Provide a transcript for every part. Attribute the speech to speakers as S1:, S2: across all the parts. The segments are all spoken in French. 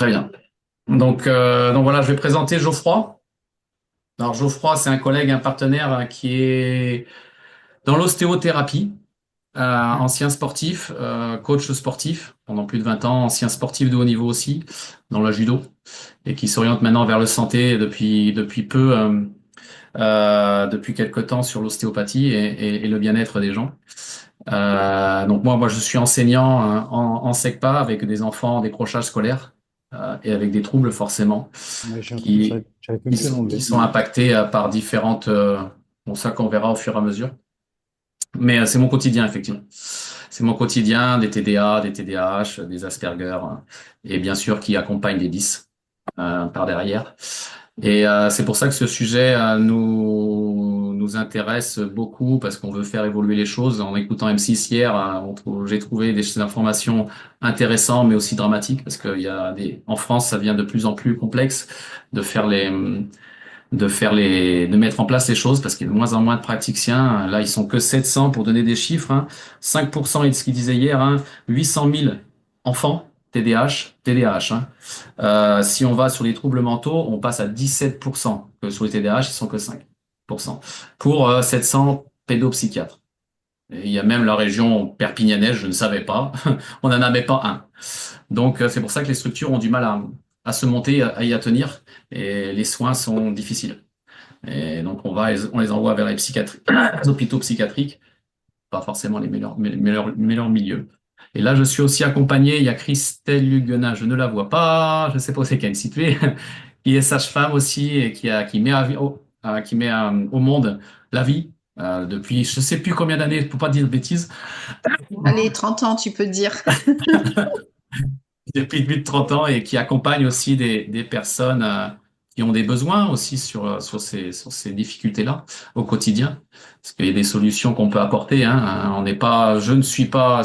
S1: Très bien. Donc voilà, je vais présenter Geoffroy. Alors Geoffroy, c'est un collègue, un partenaire qui est dans l'ostéothérapie, ancien sportif, coach sportif pendant plus de 20 ans, ancien sportif de haut niveau aussi, dans le judo, et qui s'oriente maintenant vers le santé depuis peu, depuis quelque temps sur l'ostéopathie et le bien-être des gens. Donc moi, je suis enseignant en SECPA avec des enfants en décrochage scolaire et avec des troubles forcément
S2: Ouais,
S1: qui,
S2: j'arrive même plus à
S1: qui
S2: l'enlever.
S1: sont impactés par différentes... bon, ça qu'on verra au fur et à mesure. Mais c'est mon quotidien, effectivement. C'est mon quotidien, des TDA, des TDAH, des Asperger, et bien sûr qui accompagnent les 10 par derrière. Et c'est pour ça que ce sujet nous intéresse beaucoup parce qu'on veut faire évoluer les choses. En écoutant M6 hier, j'ai trouvé des informations intéressantes mais aussi dramatiques parce qu'il y a en France, ça devient de plus en plus complexe de faire de mettre en place les choses parce qu'il y a de moins en moins de praticiens. Là, ils sont que 700 pour donner des chiffres, hein. 5% et ce qu'il disait hier, hein, 800 000 enfants TDAH, hein. Si on va sur les troubles mentaux, on passe à 17%. Que sur les TDAH, ils sont que 5% pour 700 pédopsychiatres. Et il y a même la région perpignanaise, je ne savais pas. On n'en avait pas un. Donc, c'est pour ça que les structures ont du mal à se monter, à y tenir, et les soins sont difficiles. Et donc, on les envoie vers les hôpitaux psychiatriques, pas forcément les meilleurs milieux. Et là, je suis aussi accompagné, il y a Christelle Luguenin, je ne la vois pas, je ne sais pas où c'est qu'elle est située, qui est sage-femme aussi et qui met, au monde la vie depuis je ne sais plus combien d'années, pour pas dire de bêtises,
S3: Allez, 30 ans, tu peux dire.
S1: depuis plus de 30 ans et qui accompagne aussi des personnes qui ont des besoins aussi sur ces difficultés-là au quotidien. Parce qu'il y a des solutions qu'on peut apporter, hein. On n'est pas, je ne suis pas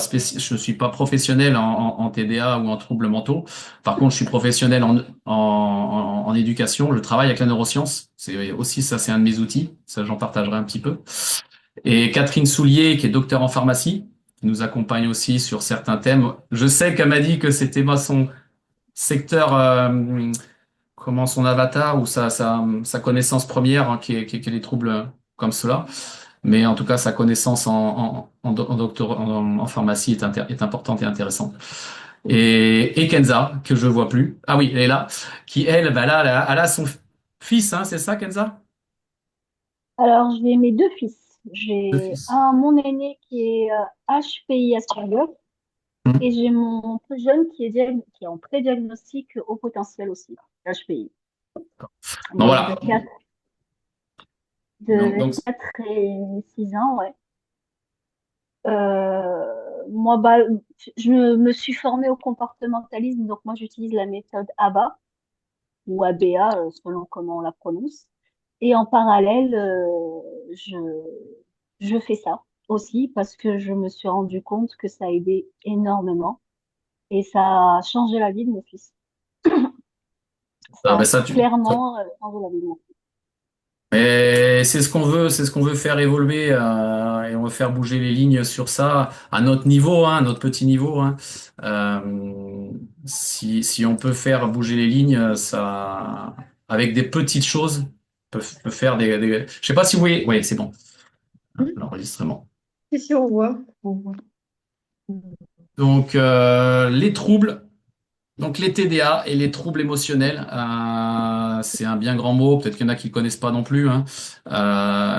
S1: professionnel en TDA ou en troubles mentaux. Par contre, je suis professionnel en éducation. Je travaille avec la neuroscience. C'est aussi ça, c'est un de mes outils. Ça, j'en partagerai un petit peu. Et Catherine Soulier, qui est docteur en pharmacie, qui nous accompagne aussi sur certains thèmes. Je sais qu'elle m'a dit que c'était moi son secteur, comment son avatar ou sa connaissance première, hein, qui est les troubles comme cela. Mais en tout cas, sa connaissance en pharmacie est importante et intéressante. Et Kenza, que je vois plus. Ah oui, elle est là. Qui, elle, bah là, elle a son fils, hein, c'est ça, Kenza?
S4: Alors, j'ai mes deux fils.
S1: Deux
S4: J'ai
S1: fils.
S4: mon aîné qui est HPI Asperger
S1: Hmm.
S4: et j'ai mon plus jeune qui est en pré-diagnostic au potentiel aussi, HPI.
S1: Donc
S4: Donc,
S1: voilà.
S4: de
S1: Donc,
S4: 4 et 6 ans, ouais. Moi, je me suis formée au comportementalisme, donc moi, j'utilise la méthode ABA ou ABA, selon comment on la prononce. Et en parallèle, je fais ça aussi parce que je me suis rendu compte que ça a aidé énormément et ça a changé la vie de mon fils.
S1: ah,
S4: Ça
S1: ben
S4: a
S1: ça,
S4: clairement changé la vie de mon fils.
S1: mais c'est ce qu'on veut faire évoluer et on veut faire bouger les lignes sur ça à notre niveau, hein, à notre petit niveau, hein. Si on peut faire bouger les lignes, ça, avec des petites choses, peut faire je sais pas si vous voyez, oui, c'est bon, l'enregistrement.
S3: Si, si, on voit. On voit.
S1: Donc les troubles. Donc les TDA et les troubles émotionnels, c'est un bien grand mot, peut-être qu'il y en a qui ne connaissent pas non plus, hein.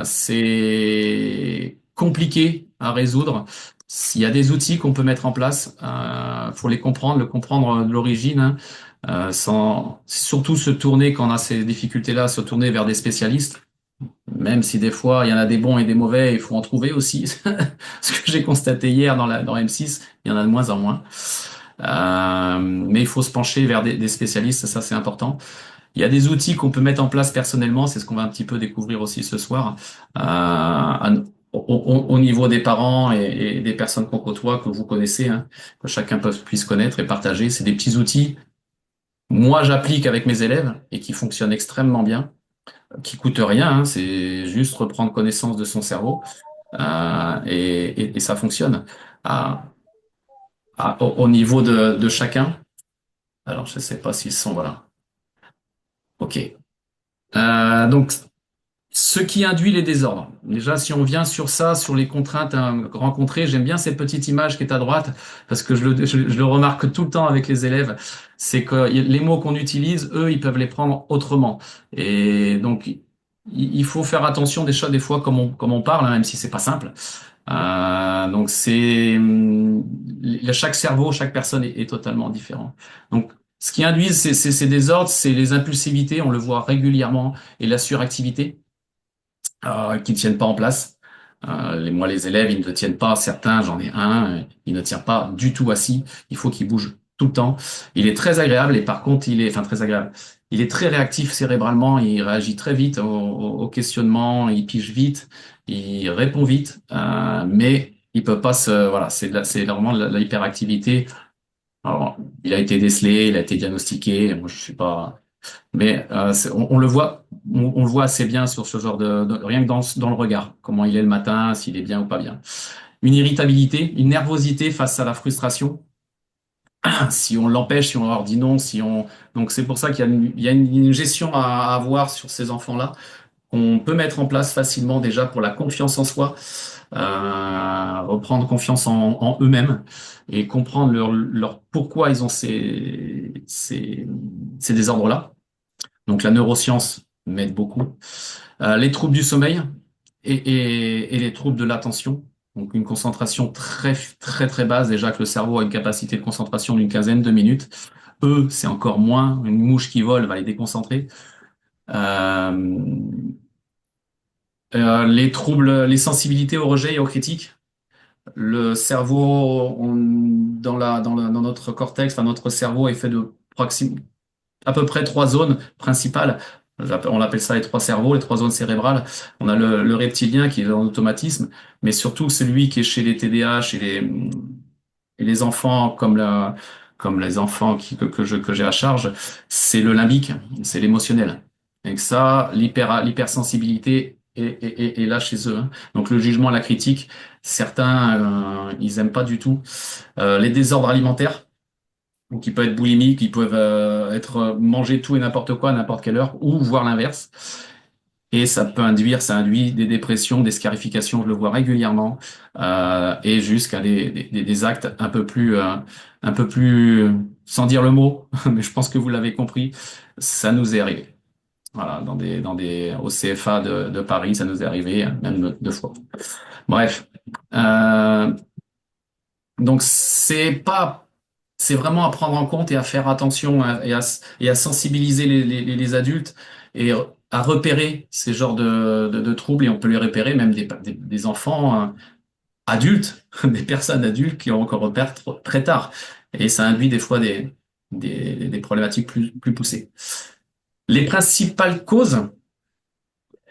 S1: C'est compliqué à résoudre. S'il y a des outils qu'on peut mettre en place, faut les comprendre, le comprendre de l'origine, hein, sans surtout se tourner quand on a ces difficultés-là, se tourner vers des spécialistes. Même si des fois il y en a des bons et des mauvais, il faut en trouver aussi. Ce que j'ai constaté hier dans M6, il y en a de moins en moins. Mais il faut se pencher vers des spécialistes, ça c'est important. Il y a des outils qu'on peut mettre en place personnellement, c'est ce qu'on va un petit peu découvrir aussi ce soir, au niveau des parents et des personnes qu'on côtoie, que vous connaissez, hein, que chacun puisse connaître et partager. C'est des petits outils, moi j'applique avec mes élèves et qui fonctionnent extrêmement bien, qui coûtent rien, hein, c'est juste reprendre connaissance de son cerveau et ça fonctionne au niveau de chacun. Alors, je sais pas s'ils sont, voilà. OK. Donc, ce qui induit les désordres. Déjà, si on vient sur ça, sur les contraintes rencontrées, j'aime bien cette petite image qui est à droite, parce que je le remarque tout le temps avec les élèves, c'est que les mots qu'on utilise, eux, ils peuvent les prendre autrement. Et donc, il faut faire attention des choses, des fois, comme on parle, hein, même si c'est pas simple. Donc, chaque cerveau, chaque personne est totalement différent. Donc, ce qui induit ces désordres, c'est les impulsivités, on le voit régulièrement, et la suractivité qui ne tiennent pas en place. Moi, les élèves, ils ne tiennent pas. Certains, j'en ai un, il ne tient pas du tout assis. Il faut qu'il bouge tout le temps. Il est très agréable et par contre, enfin très agréable. Il est très réactif cérébralement. Il réagit très vite au questionnement. Il pige vite. Il répond vite. Mais il peut pas voilà, c'est vraiment de l'hyperactivité. Alors, il a été décelé, il a été diagnostiqué. Moi, je suis pas. Mais on le voit, on le voit assez bien sur ce genre rien que dans le regard, comment il est le matin, s'il est bien ou pas bien. Une irritabilité, une nervosité face à la frustration. Si on l'empêche, si on leur dit non, donc c'est pour ça il y a une gestion à avoir sur ces enfants-là qu'on peut mettre en place facilement déjà pour la confiance en soi, reprendre confiance en eux-mêmes et comprendre leur pourquoi ils ont ces désordres-là. Donc la neuroscience m'aide beaucoup. Les troubles du sommeil et les troubles de l'attention. Donc une concentration très très très basse. Déjà que le cerveau a une capacité de concentration d'une quinzaine de minutes. Eux, c'est encore moins. Une mouche qui vole va les déconcentrer. Euh, les troubles, les sensibilités au rejet et aux critiques. Le cerveau, dans notre cortex, enfin notre cerveau est fait de à peu près trois zones principales. On appelle ça les trois cerveaux, les trois zones cérébrales. On a le reptilien qui est en automatisme, mais surtout celui qui est chez les TDAH et les enfants comme les enfants que j'ai à charge, c'est le limbique, c'est l'émotionnel. Et que ça, l'hypersensibilité est là chez eux, hein. Donc le jugement, la critique, certains, ils aiment pas du tout. Les désordres alimentaires. Donc, ils peuvent être boulimiques, ils peuvent être manger tout et n'importe quoi à n'importe quelle heure, ou voir l'inverse. Et ça induit des dépressions, des scarifications, je le vois régulièrement, et jusqu'à des actes un peu plus, sans dire le mot, mais je pense que vous l'avez compris, ça nous est arrivé. Voilà, au CFA de Paris, ça nous est arrivé, même deux fois. Bref. Euh, donc c'est vraiment à prendre en compte et à faire attention et à sensibiliser les adultes et à repérer ces genres de troubles et on peut les repérer même des enfants adultes, des personnes adultes qui ont encore repère très tard et ça induit des fois des problématiques plus poussées. Les principales causes,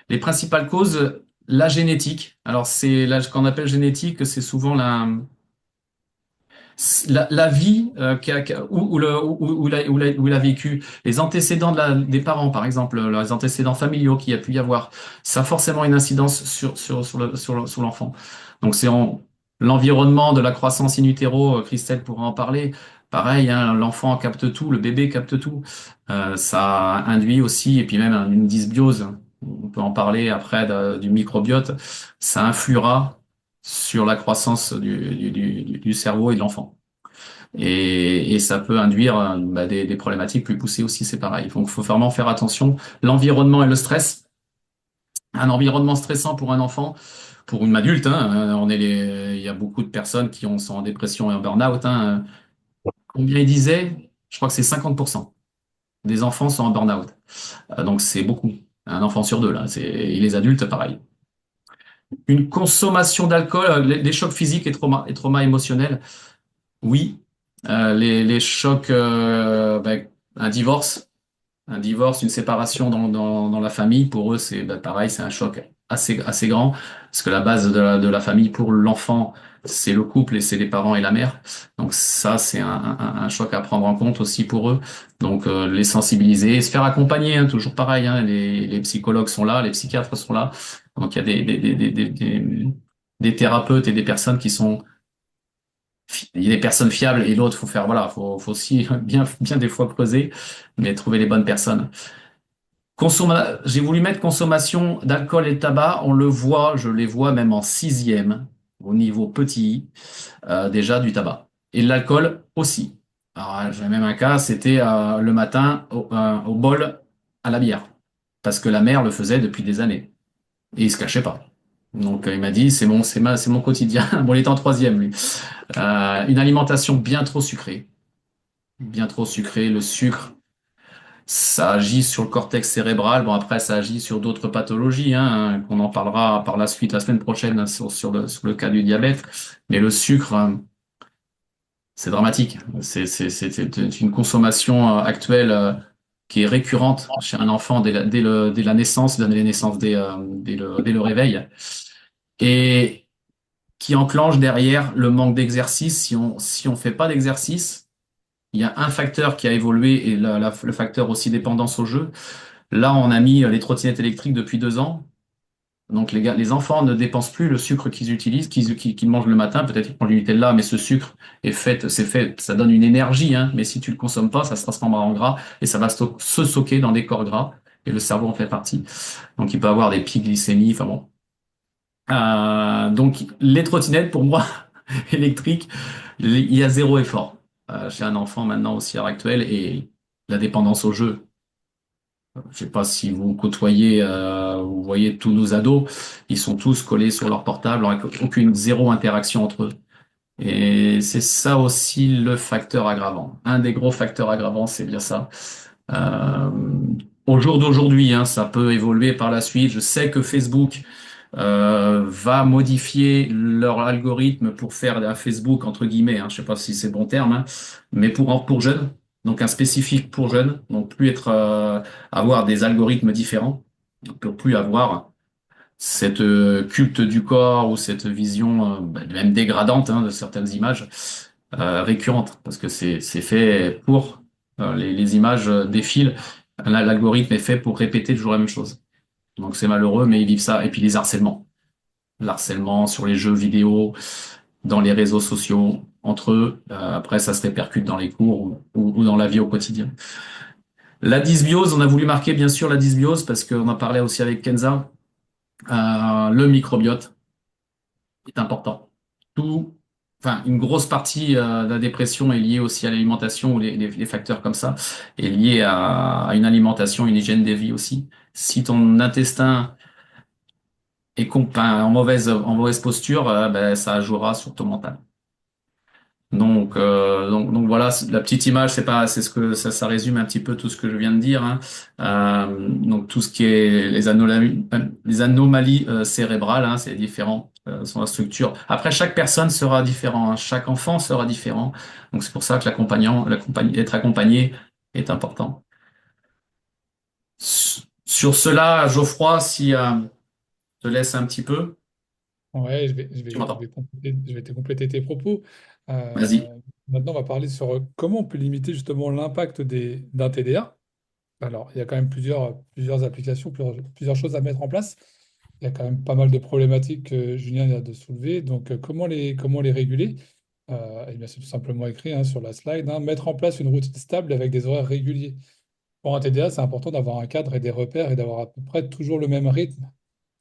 S1: les principales causes, la génétique. Alors c'est là ce qu'on appelle génétique, c'est souvent la vie où il a vécu, les antécédents des parents, par exemple, les antécédents familiaux qu'il y a pu y avoir, ça a forcément une incidence sur l'enfant. Donc l'environnement de la croissance in utero, Christelle pourra en parler. Pareil, hein, l'enfant capte tout, le bébé capte tout. Ça induit aussi, et puis même une dysbiose, on peut en parler après du microbiote, ça influera sur la croissance du cerveau et de l'enfant. Et ça peut induire des problématiques plus poussées aussi, c'est pareil. Donc, il faut vraiment faire attention. L'environnement et le stress. Un environnement stressant pour un enfant, pour une adulte, hein, il y a beaucoup de personnes sont en dépression et en burn-out, hein. Combien il disait? Je crois que c'est 50% des enfants sont en burn-out. Donc, c'est beaucoup. Un enfant sur deux, là. Et les adultes, pareil. Une consommation d'alcool, les chocs physiques et trauma émotionnels. Oui, les chocs, un divorce, une séparation dans la famille, pour eux, c'est pareil, c'est un choc assez grand, parce que la base de la famille pour l'enfant, c'est le couple et c'est les parents et la mère. Donc ça, c'est un choc à prendre en compte aussi pour eux. Donc les sensibiliser, et se faire accompagner, hein, toujours pareil, hein, les psychologues sont là, les psychiatres sont là. Donc il y a des thérapeutes et des personnes qui sont il y a des personnes fiables et l'autre, faut faire, voilà, faut aussi bien des fois creuser, mais trouver les bonnes personnes. J'ai voulu mettre consommation d'alcool et de tabac. On le voit, je les vois même en sixième, au niveau petit, déjà du tabac. Et de l'alcool aussi. Alors, j'ai même un cas, c'était le matin au bol à la bière. Parce que la mère le faisait depuis des années. Et il se cachait pas. Donc il m'a dit, c'est mon quotidien. Bon, il était en troisième, lui. Une alimentation bien trop sucrée. Bien trop sucrée. Le sucre, ça agit sur le cortex cérébral. Bon, après, ça agit sur d'autres pathologies, hein, qu'on en parlera par la suite la semaine prochaine sur le cas du diabète. Mais le sucre, c'est dramatique. C'est une consommation actuelle qui est récurrente chez un enfant dès la naissance, dès la naissance, dès le réveil, et qui enclenche derrière le manque d'exercice. Si on fait pas d'exercice, il y a un facteur qui a évolué et le facteur aussi dépendance au jeu. Là, on a mis les trottinettes électriques depuis 2 ans. Donc les enfants ne dépensent plus le sucre qu'ils utilisent, qu'ils mangent le matin. Peut-être qu'ils prennent du Nutella, mais ce sucre c'est fait, ça donne une énergie, hein. Mais si tu le consommes pas, ça se transformera en gras et ça va se stocker dans des corps gras. Et le cerveau en fait partie. Donc il peut avoir des pics glycémie. Enfin bon. Donc les trottinettes, pour moi, électriques, il y a zéro effort chez un enfant maintenant aussi à l'heure actuelle et la dépendance au jeu. Je sais pas si vous côtoyez, vous voyez tous nos ados, ils sont tous collés sur leur portable, avec zéro interaction entre eux. Et c'est ça aussi le facteur aggravant. Un des gros facteurs aggravants, c'est bien ça. Euh, Au jour d'aujourd'hui, hein, ça peut évoluer par la suite. Je sais que Facebook va modifier leur algorithme pour faire un Facebook entre guillemets, hein, je sais pas si c'est le bon terme, hein, mais pour jeunes, donc un spécifique pour jeunes, donc plus être avoir des algorithmes différents, pour plus avoir cette culte du corps ou cette vision même dégradante hein, de certaines images récurrentes, parce que c'est fait pour les images défilent. Là, l'algorithme est fait pour répéter toujours la même chose. Donc c'est malheureux, mais ils vivent ça. Et puis les harcèlements. L'harcèlement sur les jeux vidéo, dans les réseaux sociaux, entre eux. Après, ça se répercute dans les cours ou dans la vie au quotidien. La dysbiose, on a voulu marquer bien sûr la dysbiose parce qu'on en parlait aussi avec Kenza. Le microbiote est important. Tout, enfin, une grosse partie de la dépression est liée aussi à l'alimentation ou les facteurs comme ça, est liée à une alimentation, une hygiène de vie aussi. Si ton intestin en mauvaise posture, ben, ça jouera sur ton mental. Donc voilà, la petite image, c'est ce que ça résume un petit peu tout ce que je viens de dire, hein. Donc tout ce qui est les anomalies cérébrales, hein, c'est différent sur la structure. Après, chaque personne sera différent, hein, chaque enfant sera différent. Donc c'est pour ça que être accompagné est important. Sur cela, Geoffroy, si je te laisse un petit peu,
S2: Ouais,
S1: tu m'entends?
S2: je vais te compléter tes propos.
S1: Vas-y.
S2: Maintenant, on va parler sur comment on peut limiter justement l'impact d'un TDA. Alors, il y a quand même plusieurs applications, plusieurs choses à mettre en place. Il y a quand même pas mal de problématiques que Julien vient de soulever. Donc, comment les réguler? Eh bien, c'est tout simplement écrit hein, sur la slide, hein, mettre en place une routine stable avec des horaires réguliers. Pour un TDA, c'est important d'avoir un cadre et des repères et d'avoir à peu près toujours le même rythme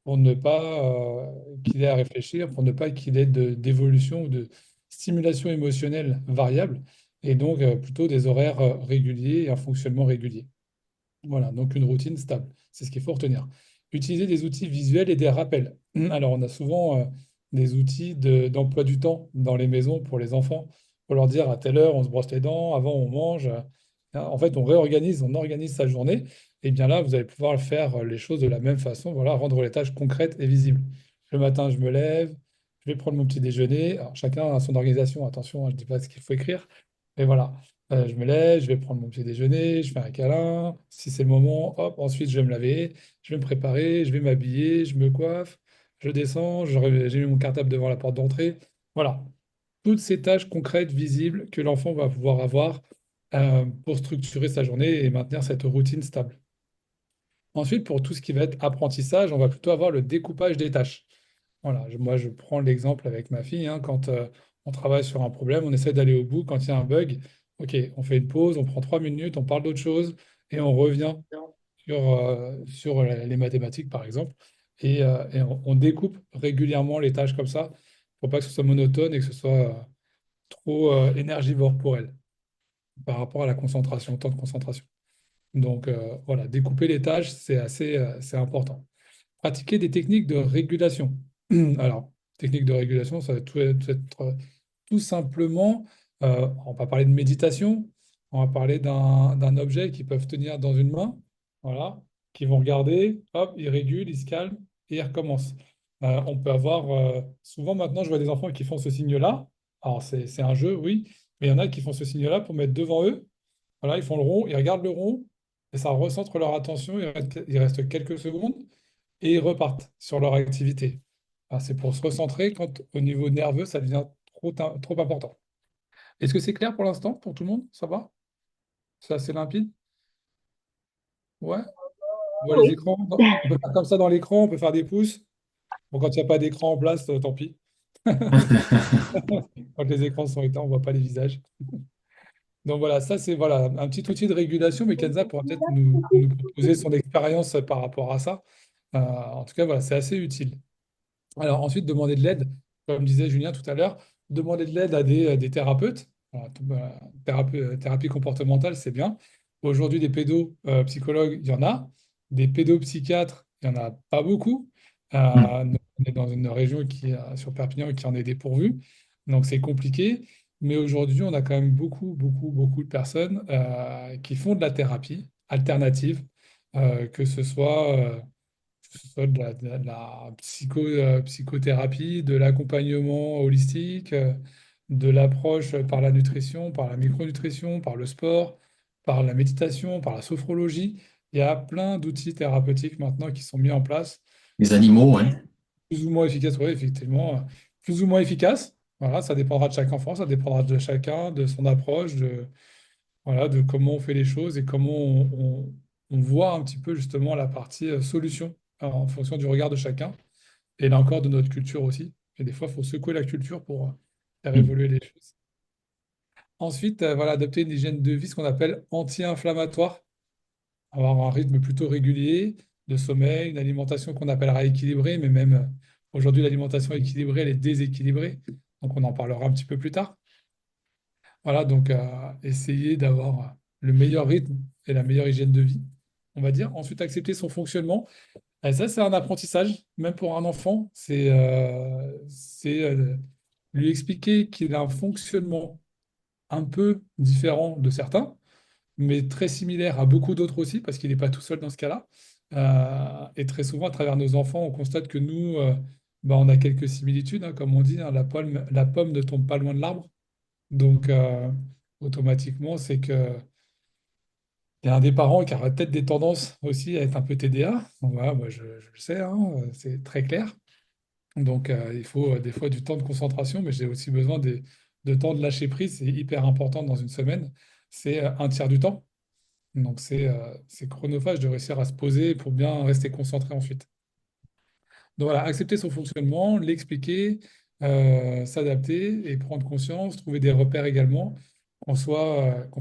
S2: pour ne pas qu'il ait à réfléchir, pour ne pas qu'il ait d'évolution ou de stimulation émotionnelle variable, et donc plutôt des horaires réguliers et un fonctionnement régulier. Voilà, donc une routine stable, c'est ce qu'il faut retenir. Utiliser des outils visuels et des rappels. Alors, on a souvent des outils d'emploi du temps dans les maisons pour les enfants, pour leur dire à telle heure on se brosse les dents, avant on mange. En fait, on organise sa journée. Et bien là, vous allez pouvoir faire les choses de la même façon, voilà, rendre les tâches concrètes et visibles. Le matin, je me lève, je vais prendre mon petit déjeuner. Alors, chacun a son organisation, attention, hein, je ne dis pas ce qu'il faut écrire, mais voilà. Je me lève, je vais prendre mon petit déjeuner, je fais un câlin. Si c'est le moment, hop, ensuite je vais me laver, je vais me préparer, je vais m'habiller, je me coiffe, je descends, j'ai mis mon cartable devant la porte d'entrée. Voilà. Toutes ces tâches concrètes, visibles, que l'enfant va pouvoir avoir pour structurer sa journée et maintenir cette routine stable. Ensuite, pour tout ce qui va être apprentissage, on va plutôt avoir le découpage des tâches. Voilà, moi je prends l'exemple avec ma fille, hein, quand on travaille sur un problème, on essaie d'aller au bout. Quand il y a un bug, OK, on fait une pause, on prend 3 minutes, on parle d'autre chose et on revient sur les mathématiques, par exemple. Et on découpe régulièrement les tâches comme ça pour pas que ce soit monotone et que ce soit trop énergivore pour elle par rapport à la concentration, au temps de concentration. Donc voilà, découper les tâches, c'est important. Pratiquer des techniques de régulation. Alors, techniques de régulation, ça va être tout simplement, on va parler de méditation, on va parler d'un objet qu'ils peuvent tenir dans une main, voilà, qui vont regarder, hop, ils régulent, ils se calment et ils recommencent. On peut avoir, souvent maintenant, je vois des enfants qui font ce signe-là. Alors, c'est un jeu, oui, mais il y en a qui font ce signe-là pour mettre devant eux. Voilà, ils font le rond, ils regardent le rond et ça recentre leur attention. Il reste quelques secondes et ils repartent sur leur activité. Ah, c'est pour se recentrer quand au niveau nerveux, ça devient trop important. Est-ce que c'est clair pour l'instant pour tout le monde? Ça va? C'est assez limpide? Ouais? On voit les
S4: Oui.
S2: écrans. On peut faire comme ça dans l'écran, on peut faire des pouces. Bon, quand il n'y a pas d'écran en place, tant pis. Quand les écrans sont éteints, on ne voit pas les visages. Donc voilà, ça c'est voilà, un petit outil de régulation, mais Kenza pourra peut-être nous proposer son expérience par rapport à ça. En tout cas, voilà, c'est assez utile. Alors ensuite, demander de l'aide, comme disait Julien tout à l'heure, demander de l'aide à des thérapeutes. Voilà, thérapie comportementale, c'est bien. Aujourd'hui, des pédopsychologues, il y en a. Des pédopsychiatres, il n'y en a pas beaucoup. On est dans une région sur Perpignan qui en est dépourvue. Donc c'est compliqué. Mais aujourd'hui, on a quand même beaucoup, beaucoup, beaucoup de personnes qui font de la thérapie alternative, que ce soit de la psychothérapie, de l'accompagnement holistique, de l'approche par la nutrition, par la micronutrition, par le sport, par la méditation, par la sophrologie. Il y a plein d'outils thérapeutiques maintenant qui sont mis en place,
S1: Les animaux, ouais.
S2: plus ou moins efficaces, oui, effectivement, plus ou moins efficaces. Voilà, ça dépendra de chaque enfant, ça dépendra de chacun, de son approche, voilà, de comment on fait les choses et comment on voit un petit peu justement la partie solution en fonction du regard de chacun et là encore de notre culture aussi. Et des fois, il faut secouer la culture pour faire
S1: Mm.
S2: évoluer les choses. Ensuite, voilà, adopter une hygiène de vie, ce qu'on appelle anti-inflammatoire, avoir un rythme plutôt régulier de sommeil, une alimentation qu'on appellera équilibrée, mais même aujourd'hui, l'alimentation équilibrée, elle est déséquilibrée. Donc, on en parlera un petit peu plus tard. Voilà, donc essayer d'avoir le meilleur rythme et la meilleure hygiène de vie, on va dire. Ensuite, accepter son fonctionnement. Et ça, c'est un apprentissage, même pour un enfant. C'est lui expliquer qu'il a un fonctionnement un peu différent de certains, mais très similaire à beaucoup d'autres aussi, parce qu'il n'est pas tout seul dans ce cas-là. Et très souvent, à travers nos enfants, on constate que nous, bah, on a quelques similitudes, hein, comme on dit, hein, la pomme ne tombe pas loin de l'arbre. Donc, automatiquement, c'est que il y a un des parents qui aura peut-être des tendances aussi à être un peu TDA. Donc, voilà, moi, je le sais, hein, c'est très clair. Donc, il faut des fois du temps de concentration, mais j'ai aussi besoin de temps de lâcher prise. C'est hyper important dans une semaine. C'est un tiers du temps. Donc, c'est chronophage de réussir à se poser pour bien rester concentré ensuite. Donc voilà, accepter son fonctionnement, l'expliquer, s'adapter et prendre conscience, trouver des repères également, qu'on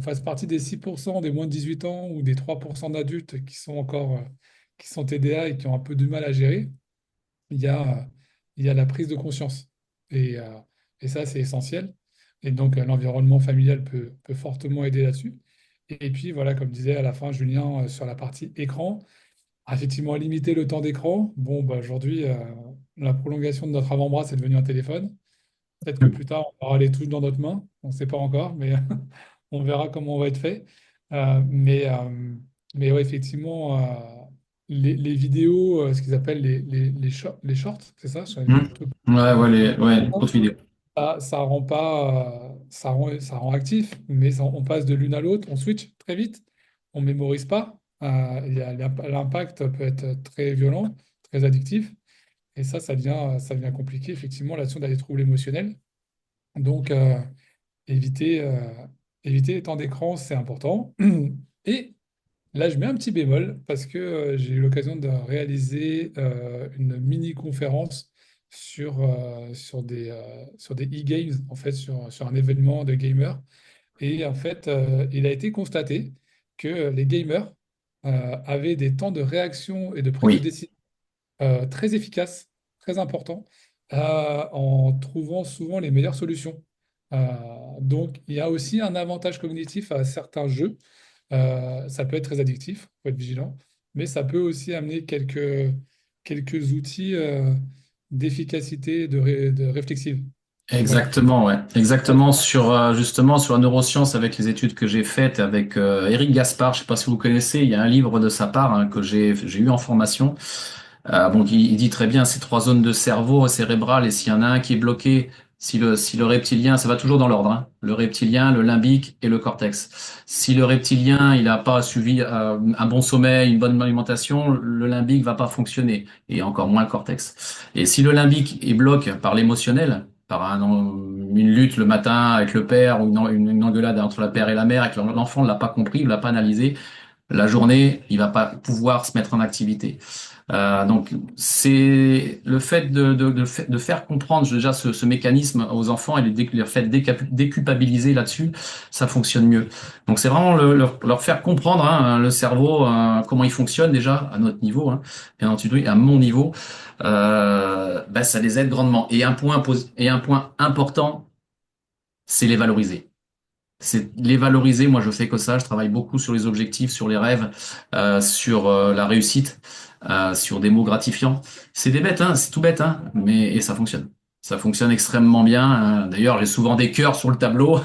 S2: fasse partie des 6% des moins de 18 ans ou des 3% d'adultes qui sont TDA et qui ont un peu de mal à gérer. Il y a la prise de conscience. Et, euh, et ça, c'est essentiel. Et donc, l'environnement familial peut fortement aider là-dessus. Et puis, voilà, comme disait à la fin Julien, sur la partie écran, effectivement, limiter le temps d'écran. Bon, bah, aujourd'hui, la prolongation de notre avant-bras, c'est devenu un téléphone. Peut-être que plus tard, on aura les touches dans notre main. On ne sait pas encore, mais on verra comment on va être fait. Euh, mais, euh, mais ouais, effectivement, les vidéos, ce qu'ils appellent les shorts, c'est ça?
S1: Mm. Ouais, ouais, ouais, autre vidéo.
S2: Ça rend pas, ça rend actif, mais on passe de l'une à l'autre, on switch très vite, on mémorise pas. L'impact peut être très violent, très addictif, et ça devient compliqué, effectivement, là-dessus, on a des troubles émotionnels. Donc, éviter, euh, éviter les temps d'écran, c'est important. Et là, je mets un petit bémol parce que j'ai eu l'occasion de réaliser une mini-conférence sur des e-games, en fait, sur un événement de gamers. Et en fait, il a été constaté que les gamers avaient des temps de réaction et de prise de
S1: Oui,
S2: décision très efficaces, très importants, en trouvant souvent les meilleures solutions. Euh, donc, il y a aussi un avantage cognitif à certains jeux. Ça peut être très addictif, il faut être vigilant, mais ça peut aussi amener quelques outils d'efficacité, de réflexive. Voilà.
S1: exactement, ouais.
S2: Ouais.
S1: Exactement sur justement sur la neuroscience avec les études que j'ai faites avec Eric Gaspard, je sais pas si vous connaissez, il y a un livre de sa part que j'ai eu en formation. Bon, il dit très bien ces trois zones de cerveau cérébral et s'il y en a un qui est bloqué, si le reptilien, ça va toujours dans l'ordre, hein, le reptilien, le limbique et le cortex. Si le reptilien, il n'a pas suivi un bon sommeil, une bonne alimentation, le limbique va pas fonctionner et encore moins le cortex. Et si le limbique est bloqué par l'émotionnel, par une lutte le matin avec le père ou une engueulade entre la père et la mère et que l'enfant ne l'a pas compris, ne l'a pas analysé, la journée, il va pas pouvoir se mettre en activité. Donc c'est le fait de faire comprendre déjà ce mécanisme aux enfants et le fait de déculpabiliser là-dessus, ça fonctionne mieux. Donc c'est vraiment leur faire comprendre hein, le cerveau, comment il fonctionne déjà à notre niveau, hein, bien entendu, à mon niveau, ben, ça les aide grandement. Et un point important, c'est les valoriser. C'est les valoriser. Moi, je fais que ça. Je travaille beaucoup sur les objectifs, sur les rêves, sur la réussite, sur des mots gratifiants. C'est des bêtes, hein, c'est tout bête, hein, mais et ça fonctionne. Ça fonctionne extrêmement bien. D'ailleurs, j'ai souvent des cœurs sur le tableau.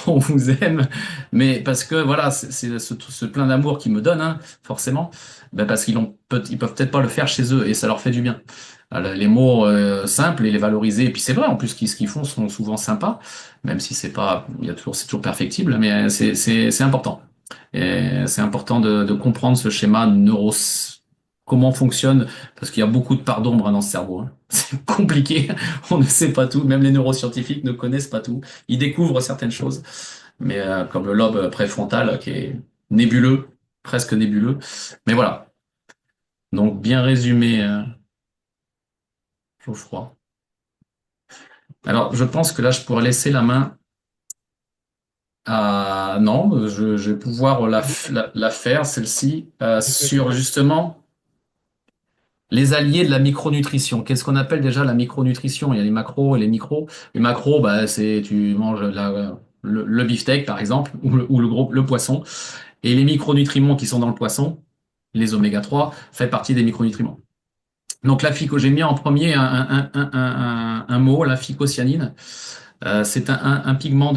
S1: On vous aime, mais parce que voilà, c'est ce plein d'amour qu'ils me donnent, hein, forcément. Ben parce ils peuvent peut-être pas le faire chez eux et ça leur fait du bien. Les mots simples et les valoriser. Et puis c'est vrai, en plus, ce qu'ils font sont souvent sympas même si c'est toujours perfectible, mais c'est important. Et c'est important de comprendre ce schéma comment fonctionne, parce qu'il y a beaucoup de parts d'ombre hein, dans ce cerveau. Hein. C'est compliqué, on ne sait pas tout, même les neuroscientifiques ne connaissent pas tout. Ils découvrent certaines choses, mais comme le lobe préfrontal qui est nébuleux, presque nébuleux. Mais voilà. Donc bien résumé, Geoffroy. Alors je pense que là je pourrais laisser la main. Ah non, je vais pouvoir la faire, celle-ci, sur justement les alliés de la micronutrition. Qu'est-ce qu'on appelle déjà la micronutrition? Il y a les macros et les micros. Les macros, bah, c'est tu manges le beefsteak, par exemple, le poisson. Et les micronutriments qui sont dans le poisson, les oméga 3, fait partie des micronutriments. Donc j'ai mis en premier un mot, la phycocyanine. C'est un pigment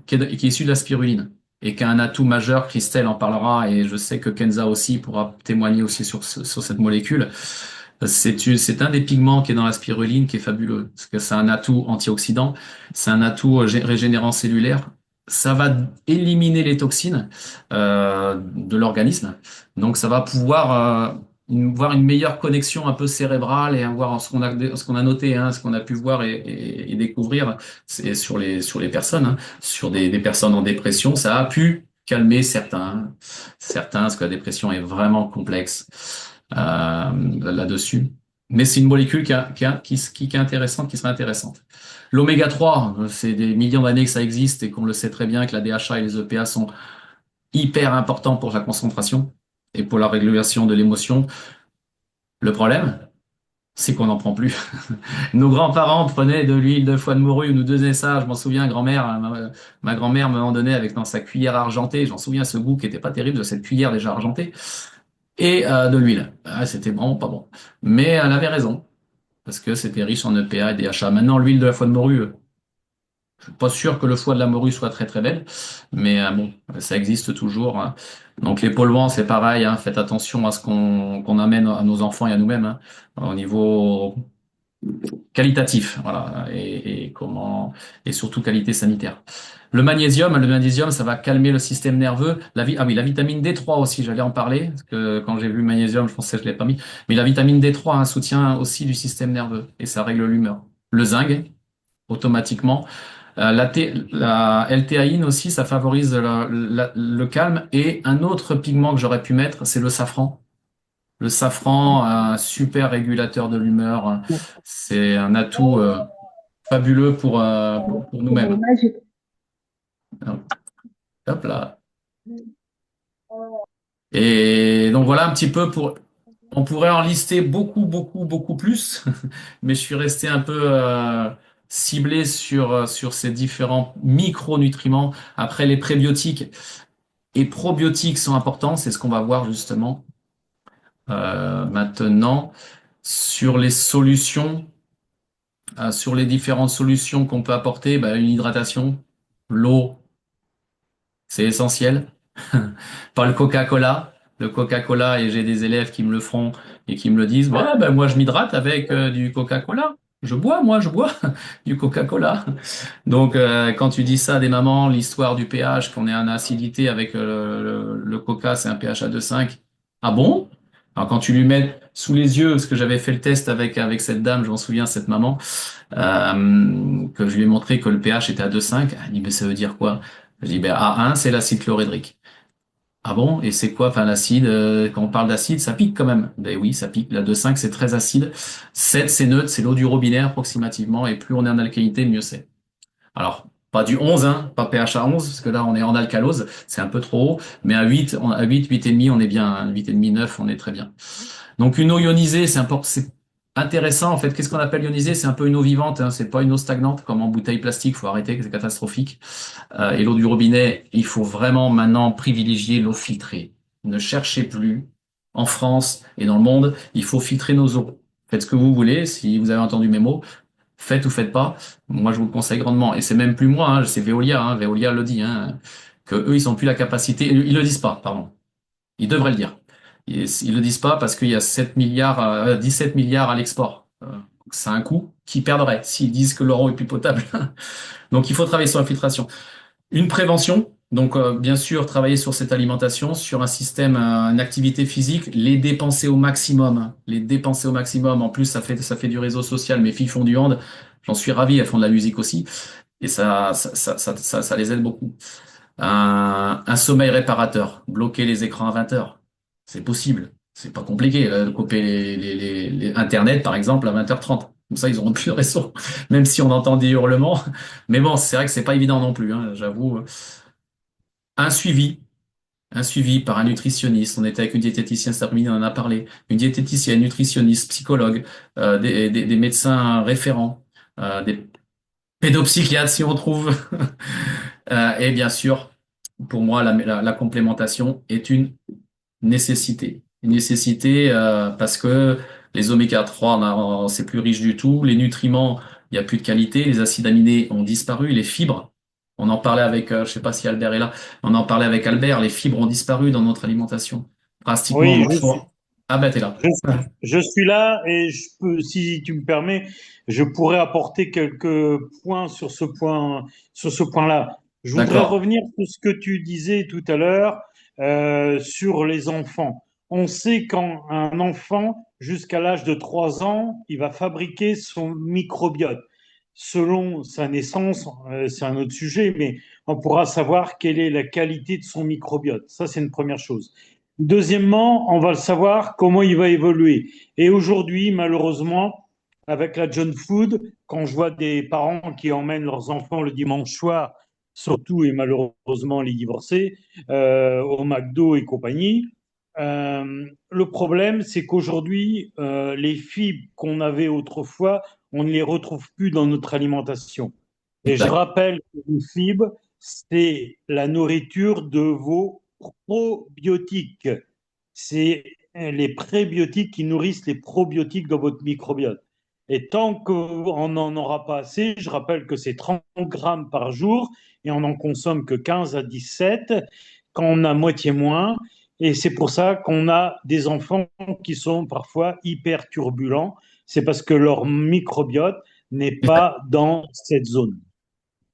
S1: qui est issu de la spiruline et qui a un atout majeur. Christelle en parlera et je sais que Kenza aussi pourra témoigner aussi sur cette molécule. C'est un des pigments qui est dans la spiruline qui est fabuleux parce que c'est un atout antioxydant, c'est un atout régénérant cellulaire. Ça va éliminer les toxines de l'organisme, donc ça va pouvoir voir une meilleure connexion un peu cérébrale et avoir ce qu'on a noté, hein, ce qu'on a pu voir et découvrir, c'est sur les personnes, hein, sur des personnes en dépression, ça a pu calmer certains, parce que la dépression est vraiment complexe là-dessus. Mais c'est une molécule qui est intéressante, qui serait intéressante. L'oméga 3, c'est des millions d'années que ça existe et qu'on le sait très bien que la DHA et les EPA sont hyper importants pour la concentration et pour la régulation de l'émotion. Le problème, c'est qu'on n'en prend plus. Nos grands-parents prenaient de l'huile de foie de morue, nous donnaient ça. Je m'en souviens, ma grand-mère m'en donnait avec dans sa cuillère argentée. J'en souviens ce goût qui était pas terrible de cette cuillère déjà argentée et de l'huile. Ah, c'était vraiment pas bon. Mais elle avait raison parce que c'était riche en EPA et DHA. Maintenant, l'huile de la foie de morue, je suis pas sûr que le foie de la morue soit très très belle, mais bon, ça existe toujours. Hein. Donc les polluants, c'est pareil. Hein, faites attention à ce qu'on amène à nos enfants et à nous-mêmes hein, au niveau qualitatif, voilà, et surtout qualité sanitaire. Le magnésium, ça va calmer le système nerveux. Ah oui, la vitamine D3 aussi, j'allais en parler, parce que quand j'ai vu le magnésium, je pensais que je l'ai pas mis. Mais la vitamine D3 un soutien aussi du système nerveux et ça règle l'humeur. Le zinc, automatiquement. La L-théaïne aussi, ça favorise le calme. Et un autre pigment que j'aurais pu mettre, c'est le safran. Le safran, un super régulateur de l'humeur. C'est un atout fabuleux pour
S4: C'est
S1: nous-mêmes.
S4: magique.
S1: Hop là. Et donc voilà un petit peu pour. On pourrait en lister beaucoup, beaucoup, beaucoup plus, mais je suis resté un peu ciblé sur ces différents micronutriments. Après, les prébiotiques et probiotiques sont importants, c'est ce qu'on va voir justement maintenant sur les solutions, sur les différentes solutions qu'on peut apporter. Bah, une hydratation, l'eau, c'est essentiel. Pas le Coca-Cola. Le Coca-Cola, et j'ai des élèves qui me le font et qui me le disent, ouais, ben moi je m'hydrate avec du Coca-Cola. Je bois du Coca-Cola. Donc quand tu dis ça à des mamans, l'histoire du pH, qu'on est en acidité avec le Coca, c'est un pH à 2,5. Ah bon? Alors quand tu lui mets sous les yeux, parce que j'avais fait le test avec cette dame, je m'en souviens, cette maman, que je lui ai montré que le pH était à 2,5, elle dit, mais ça veut dire quoi? Je dis, ben A1, c'est l'acide chlorhydrique. Ah bon? Et c'est quoi? Enfin, l'acide, quand on parle d'acide, ça pique quand même. Ben oui, ça pique. La 2,5, c'est très acide. 7, c'est neutre, c'est l'eau du robinet approximativement. Et plus on est en alcalinité, mieux c'est. Alors, pas du 11, hein, pas pH à 11, parce que là, on est en alcalose. C'est un peu trop haut. Mais à 8, à 8, 8,5, on est bien. Hein. 8,5, 9, on est très bien. Donc une eau ionisée, c'est intéressant en fait. Qu'est-ce qu'on appelle ionisée? C'est un peu une eau vivante, hein. C'est pas une eau stagnante comme en bouteille plastique. Faut arrêter, c'est catastrophique. Et l'eau du robinet, il faut vraiment maintenant privilégier l'eau filtrée. Ne cherchez plus en France et dans le monde, il faut filtrer nos eaux. Faites ce que vous voulez. Si vous avez entendu mes mots, faites ou faites pas. Moi, je vous le conseille grandement. Et c'est même plus moi, hein, c'est Veolia. Hein, Veolia le dit, hein, que eux, ils ont plus la capacité. Ils le disent pas, pardon. Ils devraient le dire. Ils le disent pas parce qu'il y a 7 milliards, 17 milliards à l'export. C'est un coût qu'ils perdraient s'ils disent que l'euro est plus potable. Donc il faut travailler sur la filtration. Une prévention, donc bien sûr travailler sur cette alimentation, sur un système, une activité physique, les dépenser au maximum, hein. Les dépenser au maximum. En plus, ça fait du réseau social. Mes filles font du hand, j'en suis ravi, elles font de la musique aussi, et ça les aide beaucoup. Un sommeil réparateur, bloquer les écrans à 20 heures. C'est possible. C'est pas compliqué, de couper Internet, par exemple, à 20h30. Comme ça, ils auront plus de réseau, même si on entend des hurlements. Mais bon, c'est vrai que c'est pas évident non plus, hein, j'avoue. Un suivi, un suivi par un nutritionniste. On était avec une diététicienne cet après-midi, on en a parlé. Une diététicienne, nutritionniste, psychologue, des médecins référents, des pédopsychiatres si on trouve. Et bien sûr, pour moi, la complémentation est une nécessité. Une nécessité parce que les oméga 3, c'est plus riche du tout. Les nutriments, il n'y a plus de qualité. Les acides aminés ont disparu. Les fibres, on en parlait avec, je sais pas si Albert est là, on en parlait avec Albert, les fibres ont disparu dans notre alimentation. Drastiquement.
S5: Oui,
S1: Donc, ah ben, t'es là.
S5: je, je suis là et je peux, si tu me permets, je pourrais apporter quelques points sur ce point-là. Je voudrais
S1: D'accord.
S5: revenir sur ce que tu disais tout à l'heure sur les enfants. On sait quand un enfant, jusqu'à l'âge de 3 ans, il va fabriquer son microbiote. Selon sa naissance, c'est un autre sujet, mais on pourra savoir quelle est la qualité de son microbiote. Ça, c'est une première chose. Deuxièmement, on va le savoir comment il va évoluer. Et aujourd'hui, malheureusement, avec la junk food, quand je vois des parents qui emmènent leurs enfants le dimanche soir, surtout et malheureusement les divorcés, au McDo et compagnie, le problème, c'est qu'aujourd'hui, les fibres qu'on avait autrefois, on ne les retrouve plus dans notre alimentation. Et je
S1: D'accord.
S5: rappelle que les fibres, c'est la nourriture de vos probiotiques. C'est les prébiotiques qui nourrissent les probiotiques dans votre microbiote. Et tant qu'on n'en aura pas assez, je rappelle que c'est 30 grammes par jour et on n'en consomme que 15 à 17 quand on a moitié moins. Et c'est pour ça qu'on a des enfants qui sont parfois hyper turbulents. C'est parce que leur microbiote n'est pas dans cette zone.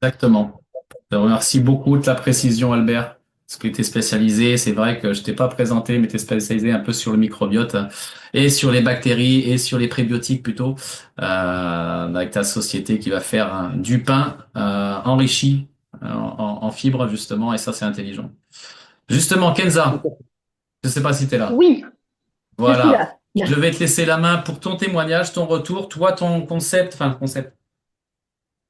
S1: Exactement. Je te remercie beaucoup de ta précision, Albert. Parce que tu es spécialisé, c'est vrai que je t'ai pas présenté, mais tu es spécialisé un peu sur le microbiote et sur les bactéries et sur les prébiotiques plutôt, avec ta société qui va faire du pain enrichi en fibres justement, et ça c'est intelligent. Justement, Kenza, je sais pas si tu es là.
S4: Oui, Je suis
S1: Voilà.
S4: là.
S1: Je vais te laisser la main pour ton témoignage, ton retour, toi, ton concept, enfin, concept.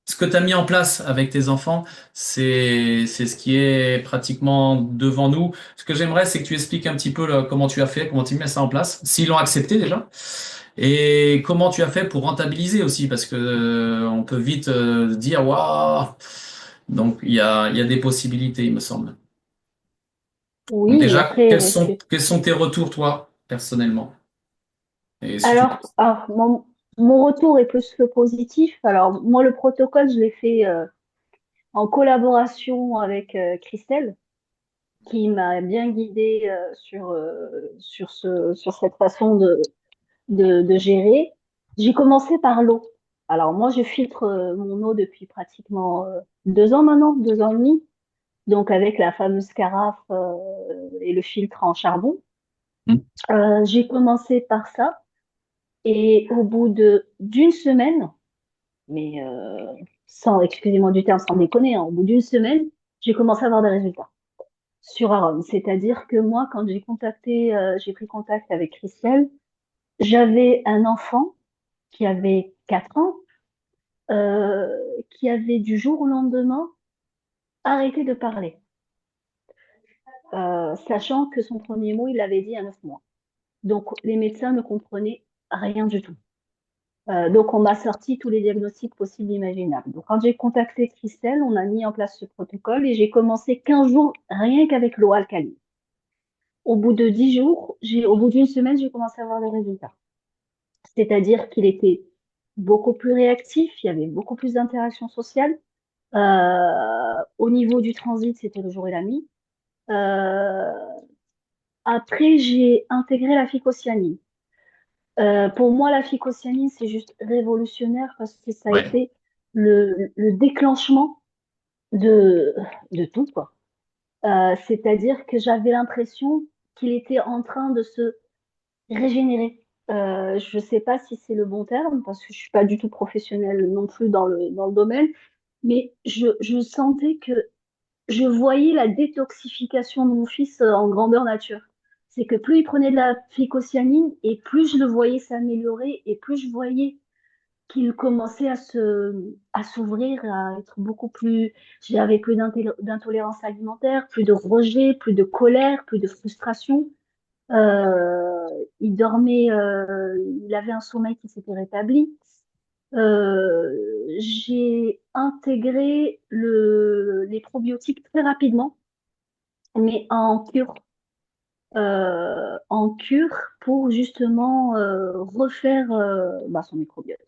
S1: Ce que tu as mis en place avec tes enfants, c'est ce qui est pratiquement devant nous. Ce que j'aimerais, c'est que tu expliques un petit peu comment tu as fait, comment tu mets ça en place, s'ils l'ont accepté déjà, et comment tu as fait pour rentabiliser aussi, parce que on peut vite dire waouh. Donc il y a des possibilités, il me semble. Donc
S4: Oui,
S1: déjà,
S4: après,
S1: quels sont tes retours toi personnellement? Et si tu
S4: alors, mon retour est plus que positif. Alors, moi, le protocole, je l'ai fait en collaboration avec Christelle, qui m'a bien guidée sur cette façon de gérer. J'ai commencé par l'eau. Alors, moi, je filtre mon eau depuis pratiquement 2 ans maintenant, 2 ans et demi. Donc, avec la fameuse carafe et le filtre en charbon.
S1: Hmm.
S4: J'ai commencé par ça. Et au bout d'une semaine, mais sans, excusez-moi du terme, sans déconner, hein, au bout d'une semaine, j'ai commencé à avoir des résultats sur Aron. C'est-à-dire que moi, quand j'ai pris contact avec Christelle, j'avais un enfant qui avait 4 ans, euh, qui avait du jour au lendemain arrêté de parler, sachant que son premier mot, il l'avait dit à 9 mois. Donc, les médecins ne comprenaient rien du tout. Donc, on m'a sorti tous les diagnostics possibles et imaginables. Donc, quand j'ai contacté Christelle, on a mis en place ce protocole et j'ai commencé 15 jours rien qu'avec l'eau alcaline. Au bout de 10 jours, au bout d'une semaine, j'ai commencé à avoir des résultats. C'est-à-dire qu'il était beaucoup plus réactif, il y avait beaucoup plus d'interactions sociales. Au niveau du transit, c'était le jour et la nuit. Euh, Après, j'ai intégré la phycocyanine. Pour moi, la phycocyanine, c'est juste révolutionnaire parce que ça a
S1: Ouais.
S4: été le déclenchement de, de tout, quoi. C'est-à-dire que j'avais l'impression qu'il était en train de se régénérer. Je ne sais pas si c'est le bon terme parce que je suis pas du tout professionnelle non plus dans le domaine, mais je sentais que je voyais la détoxification de mon fils en grandeur nature. C'est que plus il prenait de la phycocyanine et plus je le voyais s'améliorer et plus je voyais qu'il commençait à s'ouvrir, à être beaucoup plus, j'avais plus d'intolérance alimentaire, plus de rejet, plus de colère, plus de frustration. Il dormait, il avait un sommeil qui s'était rétabli. Euh, j'ai intégré les probiotiques très rapidement, mais en cure pour justement refaire son microbiote.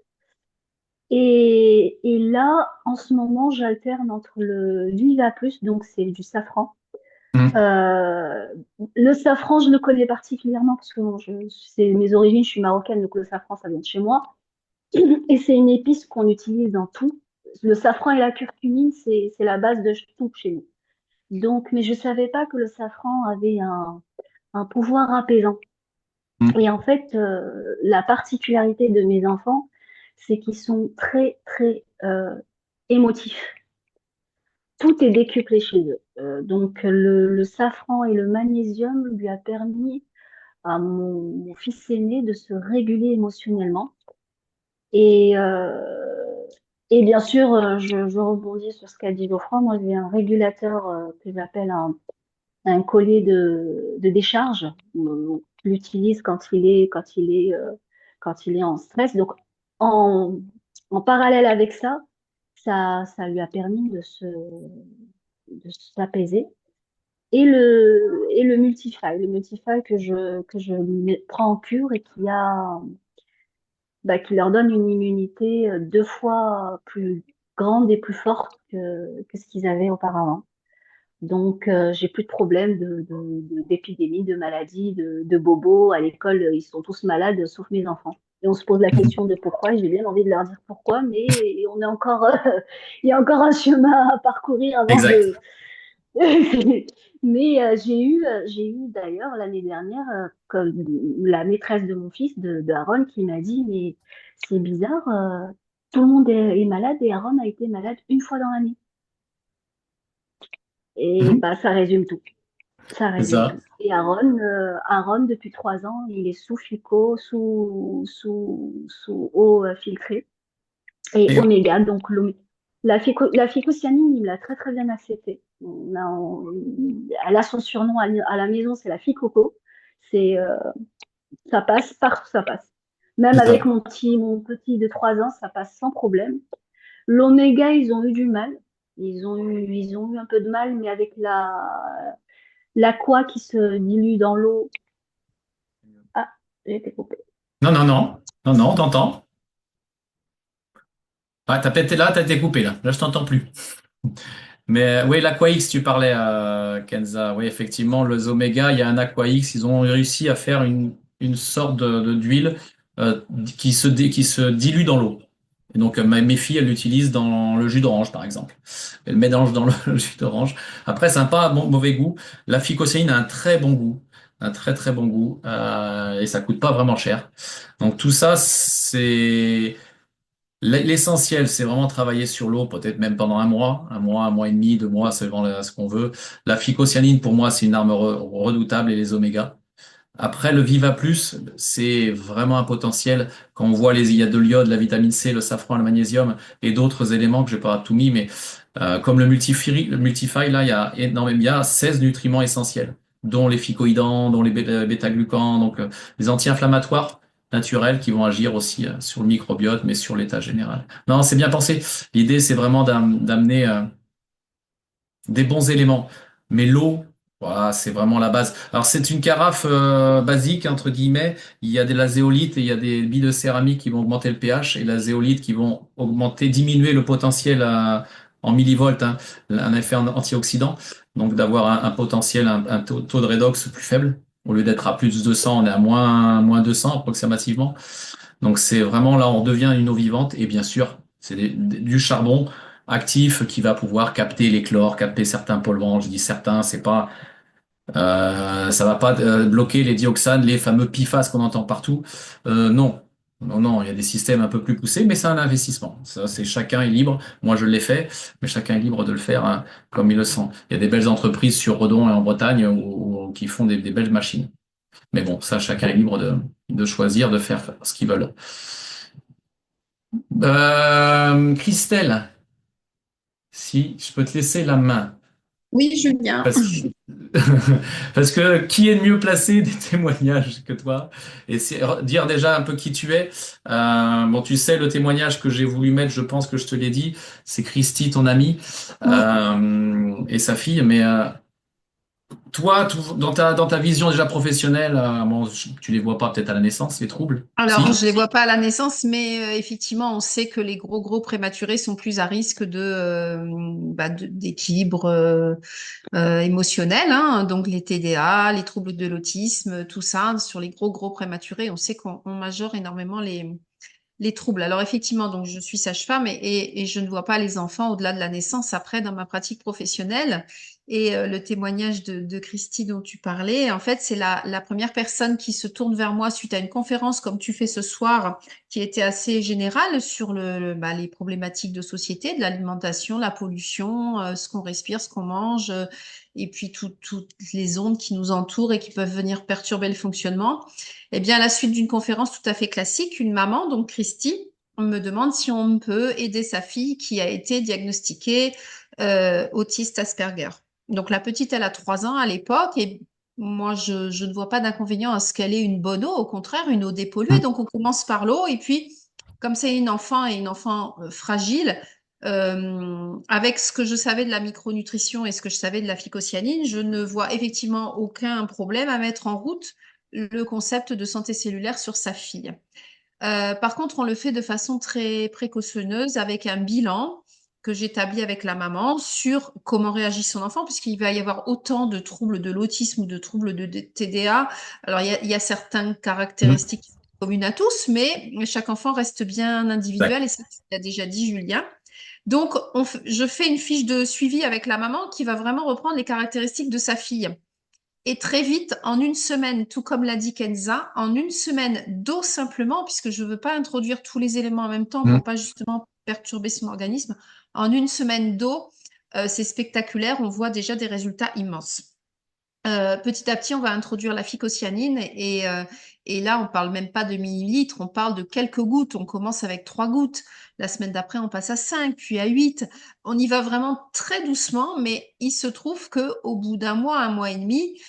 S4: Et là, en ce moment, j'alterne entre le Viva Plus, donc c'est du safran.
S1: Hmm.
S4: Euh, le safran, je le connais particulièrement parce que bon, c'est mes origines, je suis marocaine, donc le safran, ça vient de chez moi. Et c'est une épice qu'on utilise dans tout. Le safran et la curcumine, c'est la base de tout chez nous. Donc, mais je savais pas que le safran avait un pouvoir apaisant.
S1: Hmm.
S4: Et en fait, la particularité de mes enfants, c'est qu'ils sont très, très émotifs. Tout est décuplé chez eux. Donc, le safran et le magnésium lui a permis à mon fils aîné de se réguler émotionnellement. Et, euh, et bien sûr, je rebondis sur ce qu'a dit Geoffroy. Moi, j'ai un régulateur que j'appelle un collier de décharge. Je l'utilise quand il est en stress. Donc, en, en parallèle avec ça, ça lui a permis de s'apaiser. Et le Multify que je prends en cure et qui leur donne une immunité 2 fois plus grande et plus forte que ce qu'ils avaient auparavant. Donc, j'ai plus de problème d'épidémie, de maladie, de bobos. À l'école, ils sont tous malades, sauf mes enfants. Et on se pose la question de pourquoi, et j'ai bien envie de leur dire pourquoi, mais on est encore, il y a encore un chemin à parcourir avant
S1: Exact.
S4: de. Mais j'ai eu d'ailleurs l'année dernière comme la maîtresse de mon fils, de Aaron, qui m'a dit, mais c'est bizarre, tout le monde est malade et Aaron a été malade une fois dans l'année. Et
S1: Mhm.
S4: bah ça résume tout. Ça
S1: C'est
S4: résume
S1: ça.
S4: tout. Et Aaron, depuis 3 ans, il est sous FICO, sous eau filtrée. Et
S1: Et
S4: oméga, donc la phycocyanine, il me l'a très très bien accepté. Elle a son surnom à la maison, c'est la ficoco. C'est, ça passe partout, ça passe. Même avec mon petit de 3 ans, ça passe sans problème. L'oméga, ils ont eu du mal. Ils ont eu un peu de mal, mais avec l'aqua qui se dilue dans l'eau. Ah, j'ai été coupée.
S1: non, non, non, non, non, on t'entend. Ah, t'as peut-être là, t'as été coupé là. Là, je t'entends plus. Mais oui, l'AquaX, tu parlais à Kenza. Oui, effectivement, les Oméga, il y a un AquaX. Ils ont réussi à faire une sorte d'huile qui se dilue dans l'eau. Et donc, mes filles, elles l'utilisent dans le jus d'orange, par exemple. Elles mélangent dans le jus d'orange. Après, ça n'a pas un mauvais goût. La phycocyaline a un très bon goût. Un très, très bon goût. Et ça coûte pas vraiment cher. Donc, tout ça, c'est... L'essentiel, c'est vraiment travailler sur l'eau, peut-être même pendant un mois et demi, 2 mois, c'est vraiment ce qu'on veut. La phycocyanine, pour moi, c'est une arme redoutable et les omégas. Après, le Viva Plus, c'est vraiment un potentiel. Quand on voit il y a de l'iode, la vitamine C, le safran, le magnésium et d'autres éléments que j'ai pas tout mis, mais comme le Multify, là, il y a 16 nutriments essentiels, dont les phycoïdans, dont les bêta-glucans, donc les anti-inflammatoires naturels qui vont agir aussi sur le microbiote, mais sur l'état général. Non, c'est bien pensé. L'idée, c'est vraiment d'amener des bons éléments. Mais l'eau, voilà, c'est vraiment la base. Alors c'est une carafe basique, entre guillemets. Il y a de la zéolite et il y a des billes de céramique qui vont augmenter le pH et la zéolite qui vont diminuer le potentiel en millivolts, hein, un effet antioxydant. Donc d'avoir un potentiel, un taux de redox plus faible. Au lieu d'être à plus de 200, on est à moins 200 approximativement. Donc c'est vraiment là, on devient une eau vivante et bien sûr, c'est du charbon actif qui va pouvoir capter les chlores, capter certains polluants. Je dis certains, c'est pas, ça va pas bloquer les dioxanes, les fameux PFAS qu'on entend partout. Non. Non, non, il y a des systèmes un peu plus poussés, mais c'est un investissement. Ça, c'est chacun est libre. Moi, je l'ai fait, mais chacun est libre de le faire hein, comme il le sent. Il y a des belles entreprises sur Redon et en Bretagne qui font des belles machines. Mais bon, ça, chacun est libre de choisir, de faire ce qu'ils veulent. Christelle, si je peux te laisser la main.
S3: Oui, Julien.
S1: Parce que, parce que qui est le mieux placé des témoignages que toi? Et c'est dire déjà un peu qui tu es. Bon, tu sais, le témoignage que j'ai voulu mettre, je pense que je te l'ai dit, c'est Christy, ton amie,
S3: Oui.
S1: et sa fille. Mais toi, dans ta vision déjà professionnelle, bon, tu les vois pas peut-être à la naissance, les troubles?
S3: Alors,
S1: Si?
S3: je les vois pas à la naissance, mais effectivement, on sait que les gros prématurés sont plus à risque d'équilibre émotionnel, hein. Donc les TDA, les troubles de l'autisme, tout ça, sur les gros prématurés, on sait qu'on majore énormément les troubles. Alors effectivement, donc je suis sage-femme et je ne vois pas les enfants au-delà de la naissance après dans ma pratique professionnelle. Et le témoignage de Christy dont tu parlais, en fait, c'est la première personne qui se tourne vers moi suite à une conférence comme tu fais ce soir, qui était assez générale sur les problématiques de société, de l'alimentation, la pollution, ce qu'on respire, ce qu'on mange, et puis toutes les ondes qui nous entourent et qui peuvent venir perturber le fonctionnement. Eh bien, à la suite d'une conférence tout à fait classique, une maman, donc Christy, me demande si on peut aider sa fille qui a été diagnostiquée autiste Asperger. Donc la petite, elle a 3 ans à l'époque et moi, je ne vois pas d'inconvénient à ce qu'elle ait une bonne eau, au contraire, une eau dépolluée. Donc on commence par l'eau et puis, comme c'est une enfant et une enfant fragile, avec ce que je savais de la micronutrition et ce que je savais de la phycocyanine, je ne vois effectivement aucun problème à mettre en route le concept de santé cellulaire sur sa fille. Par contre, on le fait de façon très précautionneuse avec un bilan que j'établis avec la maman sur comment réagit son enfant, puisqu'il va y avoir autant de troubles de l'autisme ou de troubles de TDA. Alors, il y a certaines
S1: Hmm.
S3: caractéristiques communes à tous, mais chaque enfant reste bien individuel, et ça, tu l'as déjà dit, Julien. Donc, je fais une fiche de suivi avec la maman qui va vraiment reprendre les caractéristiques de sa fille. Et très vite, en une semaine, tout comme l'a dit Kenza, en une semaine d'eau simplement, puisque je ne veux pas introduire tous les éléments en même temps
S1: Hmm.
S3: pour pas justement perturber son organisme, en une semaine d'eau, c'est spectaculaire, on voit déjà des résultats immenses. Petit à petit, on va introduire la phycocyanine et là, on parle même pas de millilitres, on parle de quelques gouttes. On commence avec 3 gouttes. La semaine d'après, on passe à 5, puis à 8. On y va vraiment très doucement, mais il se trouve que au bout d'un mois, 1 mois et demi,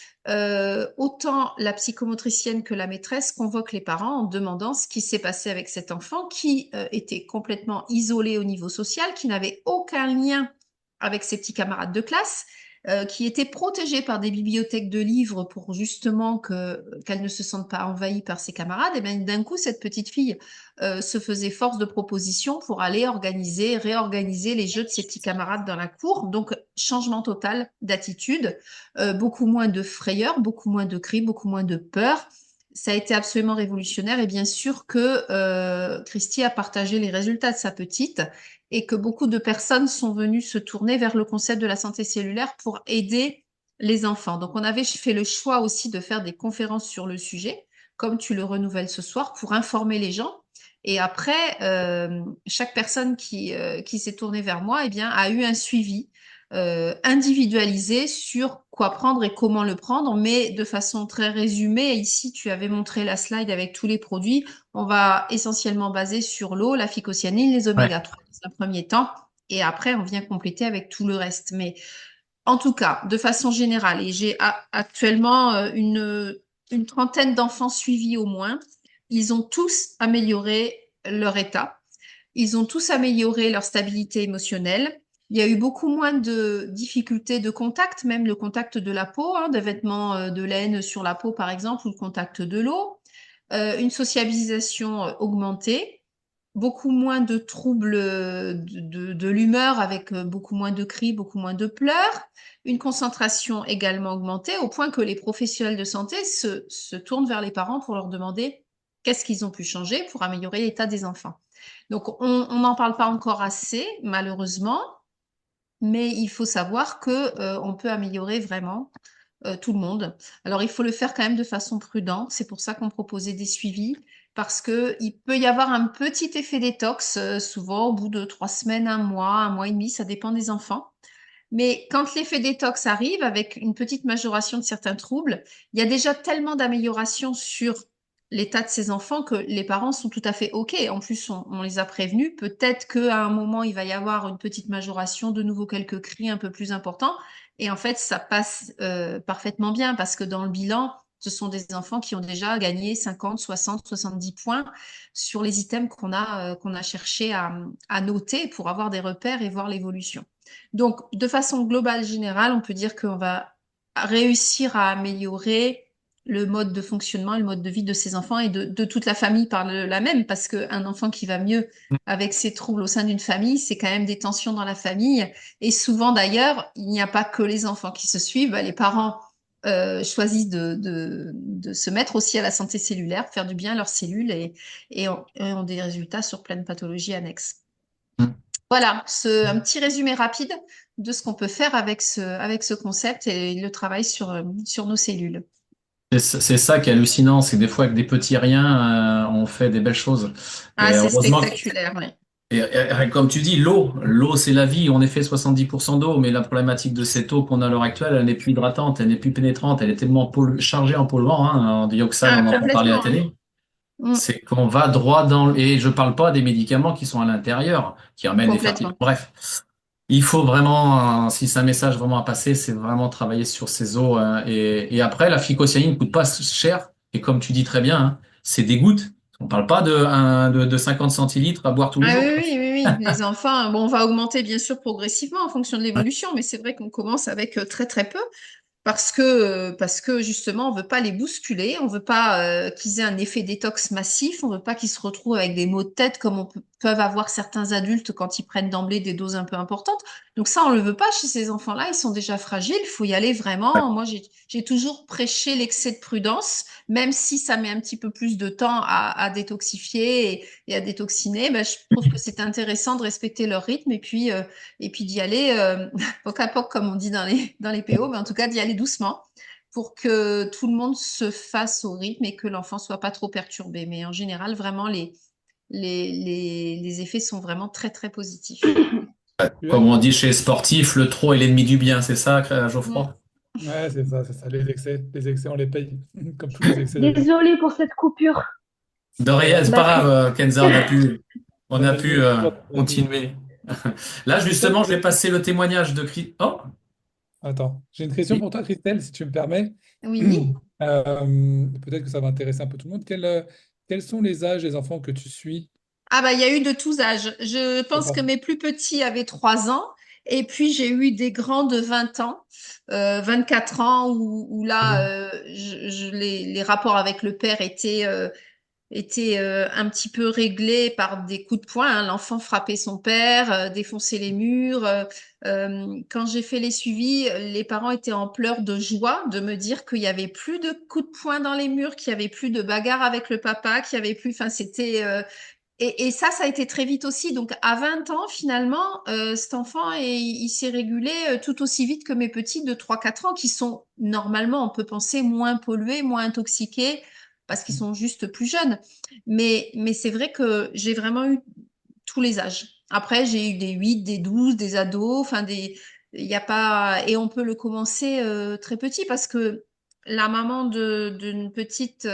S3: autant la psychomotricienne que la maîtresse convoquent les parents en demandant ce qui s'est passé avec cet enfant qui était complètement isolé au niveau social, qui n'avait aucun lien avec ses petits camarades de classe, qui étaient protégés par des bibliothèques de livres pour justement qu'elle ne se sente pas envahie par ses camarades. Et bien d'un coup, cette petite fille se faisait force de proposition pour aller réorganiser les jeux de ses petits camarades dans la cour. Donc, changement total d'attitude, beaucoup moins de frayeur, beaucoup moins de cris, beaucoup moins de peur. Ça a été absolument révolutionnaire et bien sûr que Christy a partagé les résultats de sa petite et que beaucoup de personnes sont venues se tourner vers le concept de la santé cellulaire pour aider les enfants. Donc, on avait fait le choix aussi de faire des conférences sur le sujet, comme tu le renouvelles ce soir, pour informer les gens. Et après, chaque personne qui s'est tournée vers moi, eh bien, a eu un suivi individualisé sur quoi prendre et comment le prendre, mais de façon très résumée. Ici, tu avais montré la slide avec tous les produits. On va essentiellement baser sur l'eau, la phycocyanine, les
S1: Ouais.
S3: oméga 3 dans un premier temps, et après, on vient compléter avec tout le reste. Mais en tout cas, de façon générale, et j'ai actuellement une trentaine d'enfants suivis au moins, ils ont tous amélioré leur état. Ils ont tous amélioré leur stabilité émotionnelle. Il y a eu beaucoup moins de difficultés de contact, même le contact de la peau, des vêtements de laine sur la peau par exemple, ou le contact de l'eau. Une sociabilisation augmentée, beaucoup moins de troubles de l'humeur avec beaucoup moins de cris, beaucoup moins de pleurs, une concentration également augmentée au point que les professionnels de santé se tournent vers les parents pour leur demander qu'est-ce qu'ils ont pu changer pour améliorer l'état des enfants. Donc, on n'en parle pas encore assez, malheureusement, mais il faut savoir que on peut améliorer vraiment tout le monde. Alors, il faut le faire quand même de façon prudente. C'est pour ça qu'on proposait des suivis, parce que il peut y avoir un petit effet détox, souvent au bout de 3 semaines, 1 mois, 1 mois et demi, ça dépend des enfants. Mais quand l'effet détox arrive avec une petite majoration de certains troubles, il y a déjà tellement d'améliorations sur l'état de ces enfants que les parents sont tout à fait OK. En plus, on les a prévenus. Peut-être qu'à un moment, il va y avoir une petite majoration, de nouveau quelques cris un peu plus importants. Et en fait, ça passe parfaitement bien parce que dans le bilan, ce sont des enfants qui ont déjà gagné 50, 60, 70 points sur les items qu'on a cherché à noter pour avoir des repères et voir l'évolution. Donc, de façon globale, générale, on peut dire qu'on va réussir à améliorer le mode de fonctionnement et le mode de vie de ces enfants et de toute la famille par la même, parce qu'un enfant qui va mieux avec ses troubles au sein d'une famille, c'est quand même des tensions dans la famille. Et souvent d'ailleurs, il n'y a pas que les enfants qui se suivent, les parents choisissent de se mettre aussi à la santé cellulaire, faire du bien à leurs cellules et ont des résultats sur plein de pathologies annexes. Voilà, un petit résumé rapide de ce qu'on peut faire avec ce concept et le travail sur nos cellules.
S1: C'est ça qui est hallucinant, c'est que des fois avec des petits riens, on fait des belles choses.
S3: Ah,
S1: Et
S3: c'est
S1: heureusement,
S3: spectaculaire, oui.
S1: comme tu dis, l'eau c'est la vie, on est fait 70% d'eau, mais la problématique de cette eau qu'on a à l'heure actuelle, elle n'est plus hydratante, elle n'est plus pénétrante, elle est tellement chargée en polluants, en dioxane,
S3: Ah,
S1: on entend parler à la
S3: complètement, oui.
S1: télé. C'est qu'on va droit et je parle pas des médicaments qui sont à l'intérieur, qui amènent des fertilités.
S3: Complètement.
S1: Bref, il faut vraiment, si c'est un message vraiment à passer, c'est vraiment travailler sur ces eaux. Et après, la phycocyanine coûte pas cher. Et comme tu dis très bien, c'est des gouttes. On parle pas de 50 centilitres à boire tous les
S3: Ah
S1: jours.
S3: oui, oui, oui, oui. Les enfants, bon, on va augmenter bien sûr progressivement en fonction de l'évolution, mais c'est vrai qu'on commence avec très très peu. Parce que justement, on veut pas les bousculer, on veut pas qu'ils aient un effet détox massif, on veut pas qu'ils se retrouvent avec des maux de tête comme peuvent avoir certains adultes quand ils prennent d'emblée des doses un peu importantes. Donc ça, on le veut pas chez ces enfants-là, ils sont déjà fragiles, il faut y aller vraiment. Moi, j'ai toujours prêché l'excès de prudence, même si ça met un petit peu plus de temps à détoxifier et à détoxiner. Ben, je trouve que c'est intéressant de respecter leur rythme et puis d'y aller poc à poc, comme on dit dans les PO, mais en tout cas d'y aller doucement pour que tout le monde se fasse au rythme et que l'enfant soit pas trop perturbé. Mais en général, vraiment, les effets sont vraiment très, très positifs.
S1: Comme on dit chez les sportifs, le trop est l'ennemi du bien, c'est ça,
S3: Mm.
S1: Geoffroy?
S2: Ouais, c'est ça. Les excès, on les paye, comme tous les excès d'ailleurs.
S4: Désolée pour cette coupure.
S1: De
S2: C'est pas
S1: rien,
S2: grave.
S1: c'est pas
S4: Bah,
S1: grave, Kenza, on
S2: On
S1: a
S2: a
S1: pu
S2: dit toujours pour continuer.
S1: continuer. Là,
S2: Christelle,
S1: justement, je vais passer le témoignage de Chris. Oh,
S2: attends, j'ai une question
S1: oui,
S2: pour toi, Christelle, si tu me permets.
S3: Oui.
S2: Peut-être que ça va intéresser un peu tout le monde. Quels sont les âges des enfants que tu suis?
S3: Ah bah il y a eu de tous âges. Je pense que
S2: D'accord.
S3: mes plus petits avaient 3 ans et puis j'ai eu des grands de 20 ans, 24 ans où là les rapports avec le père étaient un petit peu réglés par des coups de poing, hein. L'enfant frappait son père, défonçait les murs. Quand j'ai fait les suivis, les parents étaient en pleurs de joie de me dire qu'il y avait plus de coups de poing dans les murs, qu'il y avait plus de bagarres avec le papa, qu'il y avait plus. Enfin, et ça a été très vite aussi. Donc, à 20 ans, finalement, cet enfant, il s'est régulé tout aussi vite que mes petits de 3 4 ans, qui sont normalement, on peut penser, moins pollués, moins intoxiqués, parce qu'ils sont juste plus jeunes. Mais c'est vrai que j'ai vraiment eu tous les âges. Après, j'ai eu des 8 des 12 des ados, enfin il y a pas, et on peut le commencer très petit parce que la maman d'une petite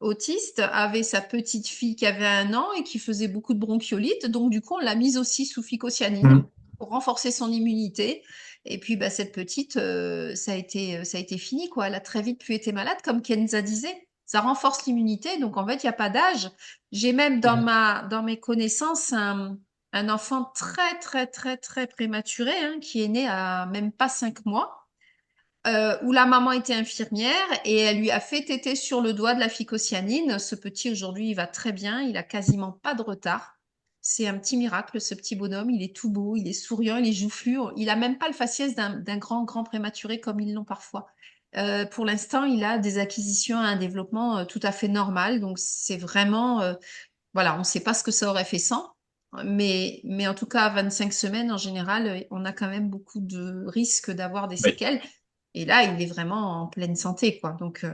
S3: autiste avait sa petite fille qui avait 1 an et qui faisait beaucoup de bronchiolite. Donc, du coup, on l'a mise aussi sous phycocyanine
S1: mm,
S3: pour renforcer son immunité. Et puis, bah, cette petite, ça a été fini, quoi. Elle a très vite pu être malade, comme Kenza disait. Ça renforce l'immunité. Donc, en fait, il n'y a pas d'âge. J'ai même dans mes connaissances un enfant très, très, très, très prématuré, hein, qui est né à même pas 5 mois, où la maman était infirmière et elle lui a fait téter sur le doigt de la phycocyanine. Ce petit, aujourd'hui, il va très bien, il a quasiment pas de retard. C'est un petit miracle, ce petit bonhomme. Il est tout beau, il est souriant, il est joufflu. Il a même pas le faciès d'un grand, grand prématuré comme ils l'ont parfois. Pour l'instant, il a des acquisitions, un développement tout à fait normal. Donc, c'est vraiment, voilà, on ne sait pas ce que ça aurait fait sans. Mais en tout cas, à 25 semaines, en général, on a quand même beaucoup de risques d'avoir des
S1: oui.
S3: séquelles. Et là, il est vraiment en pleine santé, quoi. Donc,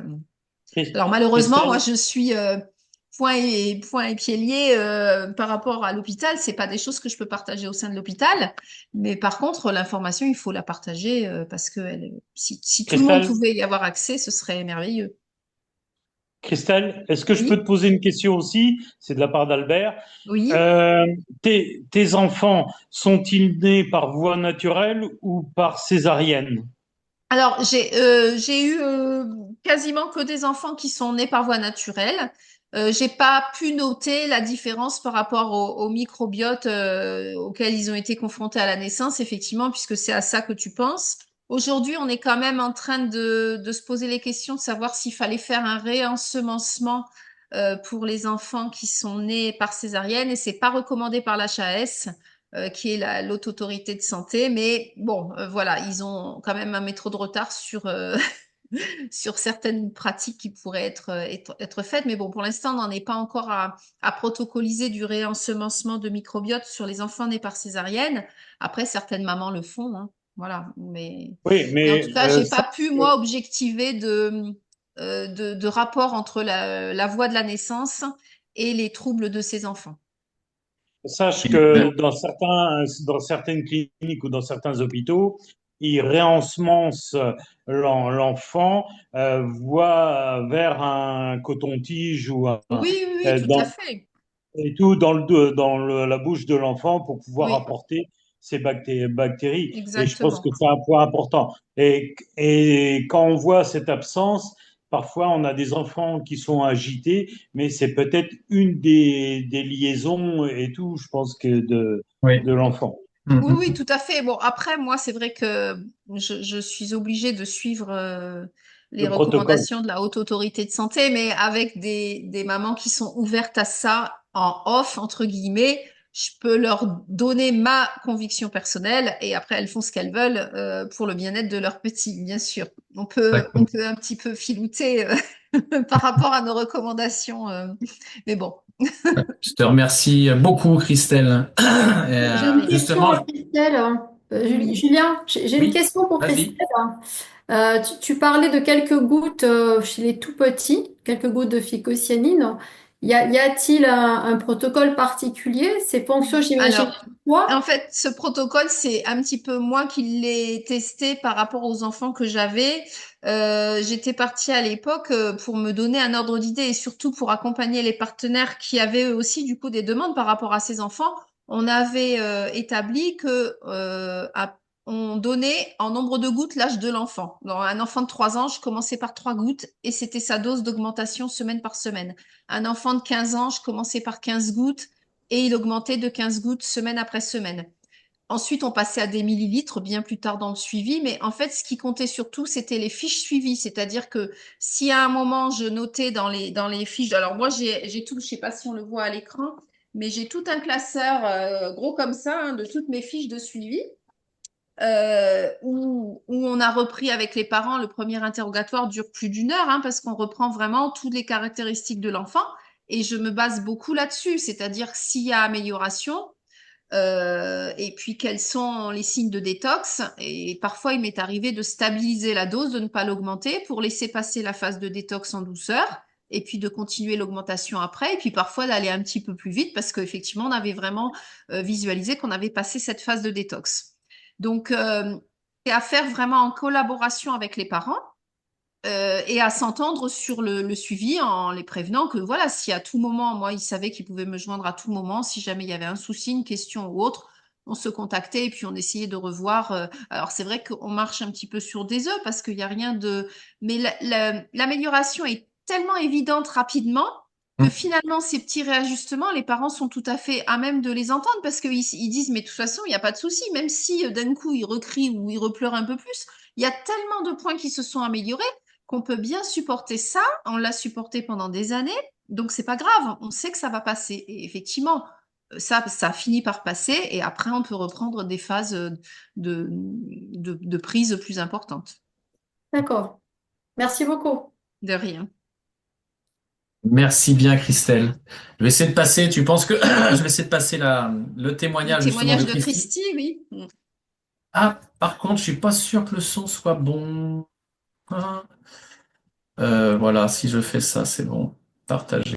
S5: Chris-
S3: alors malheureusement, moi,
S5: Christelle,
S3: je suis point et pieds liés par rapport à l'hôpital. C'est pas des choses que je peux partager au sein de l'hôpital. Mais par contre, l'information, il faut la partager parce que si tout le monde
S5: Christelle,
S3: pouvait y avoir accès, ce serait merveilleux.
S5: Christelle, est-ce que je peux te
S3: Oui,
S5: poser une question aussi? C'est de la part d'Albert.
S3: oui.
S5: Euh, tes enfants sont-ils nés par voie naturelle ou par césarienne?
S3: Alors, j'ai eu quasiment que des enfants qui sont nés par voie naturelle. J'ai pas pu noter la différence par rapport au microbiote auquel ils ont été confrontés à la naissance, effectivement, puisque c'est à ça que tu penses. Aujourd'hui, on est quand même en train de se poser les questions de savoir s'il fallait faire un réensemencement pour les enfants qui sont nés par césarienne, et c'est pas recommandé par l'HAS qui est l'haute autorité de santé. Mais bon, voilà, ils ont quand même un métro de retard sur, sur certaines pratiques qui pourraient être faites. Mais bon, pour l'instant, on n'en est pas encore à protocoliser du réensemencement de microbiote sur les enfants nés par césarienne. Après, certaines mamans le font, hein. Voilà.
S5: Oui,
S3: Mais en
S5: mais
S3: tout cas, j'ai pas
S5: sache
S3: pu,
S5: que,
S3: moi, objectiver de rapport entre la voie de la naissance et les troubles de ces enfants.
S5: sache
S1: Oui,
S5: que dans certaines cliniques ou dans certains hôpitaux, ils réensemencent l'enfant, voient vers un coton-tige ou
S3: Oui, oui, oui,
S5: euh,
S3: tout à
S5: dans,
S3: fait.
S5: et tout la bouche de l'enfant pour pouvoir
S3: Oui,
S5: apporter ces bactéries. Et je pense que
S3: exactement.
S5: c'est un point important. Et quand on voit cette absence, parfois on a des enfants qui sont agités, mais c'est peut-être une des liaisons et tout, je pense que
S1: oui.
S5: de l'enfant.
S1: Mm,
S3: Oui,
S1: mm.
S3: oui, tout à fait. Bon, après, moi, c'est vrai que je suis obligée de suivre les
S5: Le protocole.
S3: recommandations de la Haute Autorité de Santé, mais avec des mamans qui sont ouvertes à ça en off, entre guillemets, je peux leur donner ma conviction personnelle et après, elles font ce qu'elles veulent pour le bien-être de leur petit, bien sûr. On
S1: D'accord.
S3: peut un petit peu filouter par rapport à nos recommandations, mais bon,
S1: Je te remercie beaucoup, Christelle. Et,
S3: je
S6: J'ai
S3: t'en
S6: une
S3: prie.
S6: question,
S1: justement,
S6: Christelle.
S3: Oui,
S6: Julien, j'ai une
S1: oui,
S6: question pour Christelle.
S1: vas-y.
S6: Tu parlais de quelques gouttes chez les tout petits, quelques gouttes de phycocyanine. Y a-t-il un protocole particulier? Ces ponctions, j'imagine.
S3: Alors,
S6: Quoi?
S3: en fait, ce protocole, c'est un petit peu moi qui l'ai testé par rapport aux enfants que j'avais. J'étais partie à l'époque pour me donner un ordre d'idée et surtout pour accompagner les partenaires qui avaient eux aussi du coup des demandes par rapport à ces enfants. On avait établi que on donnait en nombre de gouttes l'âge de l'enfant. Dans un enfant de 3 ans, je commençais par 3 gouttes et c'était sa dose d'augmentation semaine par semaine. Un enfant de 15 ans, je commençais par 15 gouttes et il augmentait de 15 gouttes semaine après semaine. Ensuite, on passait à des millilitres bien plus tard dans le suivi, mais en fait, ce qui comptait surtout, c'était les fiches suivies, c'est-à-dire que si à un moment je notais dans les fiches, alors moi j'ai tout, je sais pas si on le voit à l'écran, mais j'ai tout un classeur gros comme ça hein, de toutes mes fiches de suivi. Où on a repris avec les parents, le premier interrogatoire dure plus d'une heure, hein, parce qu'on reprend vraiment toutes les caractéristiques de l'enfant, et je me base beaucoup là-dessus, c'est-à-dire s'il y a amélioration, et puis quels sont les signes de détox. Et parfois, il m'est arrivé de stabiliser la dose, de ne pas l'augmenter pour laisser passer la phase de détox en douceur, et puis de continuer l'augmentation après, et puis parfois d'aller un petit peu plus vite parce qu'effectivement, on avait vraiment visualisé qu'on avait passé cette phase de détox. Donc, c'est à faire vraiment en collaboration avec les parents et à s'entendre sur le suivi en les prévenant que voilà, si à tout moment, moi, ils savaient qu'ils pouvaient me joindre à tout moment, si jamais il y avait un souci, une question ou autre, on se contactait et puis on essayait de revoir. Alors, c'est vrai qu'on marche un petit peu sur des œufs parce qu'il n'y a rien de. Mais l'amélioration est tellement évidente rapidement que
S1: Mm.
S3: finalement, ces petits réajustements, les parents sont tout à fait à même de les entendre parce qu'ils disent, mais de toute façon, il n'y a pas de souci, même si d'un coup, ils recrient ou ils repleurent un peu plus, il y a tellement de points qui se sont améliorés qu'on peut bien supporter ça. On l'a supporté pendant des années, donc c'est pas grave. On sait que ça va passer. Et effectivement, ça finit par passer et après, on peut reprendre des phases de prise plus importantes.
S6: D'accord. Merci beaucoup.
S3: De rien.
S1: Merci bien, Christelle. Je vais essayer de passer, tu penses que je vais essayer de passer le
S3: Le
S1: témoignage justement de
S3: témoignage de
S1: Christine.
S3: Christy, oui.
S1: Ah, par contre, je suis pas sûr que le son soit bon. Ah. Voilà, si je fais ça, c'est bon. Partager.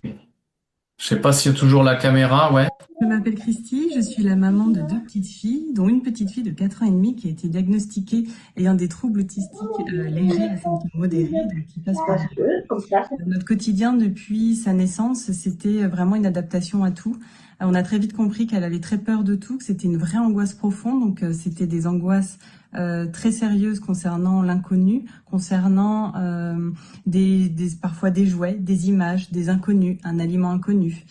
S1: Je sais pas s'il y a toujours la caméra, ouais.
S7: Je m'appelle Christy, je suis la maman de 2 petites filles, dont une petite fille de 4 ans et demi qui a été diagnostiquée ayant des troubles autistiques légers à symptômes modérés, donc qui passe par notre quotidien depuis sa naissance. C'était vraiment une adaptation à tout. On a très vite compris qu'elle avait très peur de tout, que c'était une vraie angoisse profonde, donc c'était des angoisses très sérieuses concernant l'inconnu, concernant parfois des jouets, des images, des inconnus, un aliment inconnu.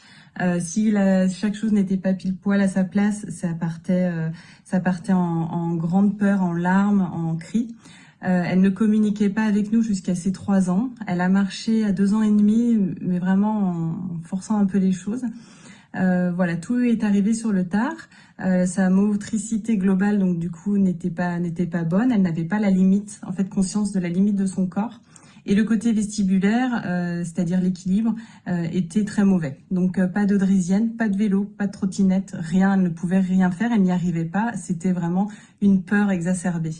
S7: Si chaque chose n'était pas pile poil à sa place, ça partait en grande peur, en larmes, en cris. Elle ne communiquait pas avec nous jusqu'à ses 3 ans. Elle a marché à 2 ans et demi, mais vraiment en forçant un peu les choses. Voilà, tout est arrivé sur le tard. Sa motricité globale, donc du coup, n'était pas bonne. Elle n'avait pas la limite, en fait, conscience de la limite de son corps. Et le côté vestibulaire, c'est-à-dire l'équilibre, était très mauvais. Donc pas de drisienne, pas de vélo, pas de trottinette, rien. Elle ne pouvait rien faire, elle n'y arrivait pas. C'était vraiment une peur exacerbée.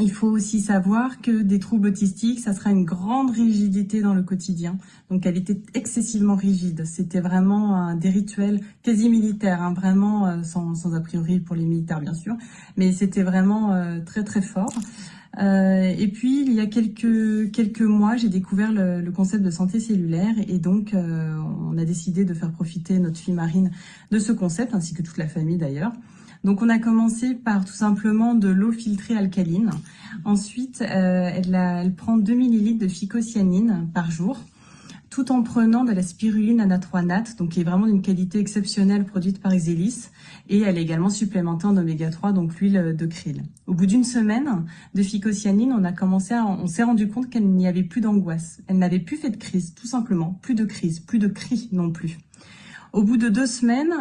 S7: Il faut aussi savoir que des troubles autistiques, ça sera une grande rigidité dans le quotidien. Donc elle était excessivement rigide. C'était vraiment des rituels quasi militaires, hein, vraiment sans a priori pour les militaires bien sûr, mais c'était vraiment très très fort. Et puis il y a quelques mois, j'ai découvert le concept de santé cellulaire et donc on a décidé de faire profiter notre fille Marine de ce concept ainsi que toute la famille d'ailleurs. Donc on a commencé par tout simplement de l'eau filtrée alcaline. Ensuite, elle prend 2 millilitres de phycocyanine par jour, tout en prenant de la spiruline anatroinat, donc qui est vraiment d'une qualité exceptionnelle produite par Exelis. Et elle est également supplémentée en oméga 3, donc l'huile de krill. Au bout d'une semaine de phycocyanine, on s'est rendu compte qu'elle n'y avait plus d'angoisse. Elle n'avait plus fait de crise, tout simplement. Plus de crise, plus de cris non plus. Au bout de 2 semaines,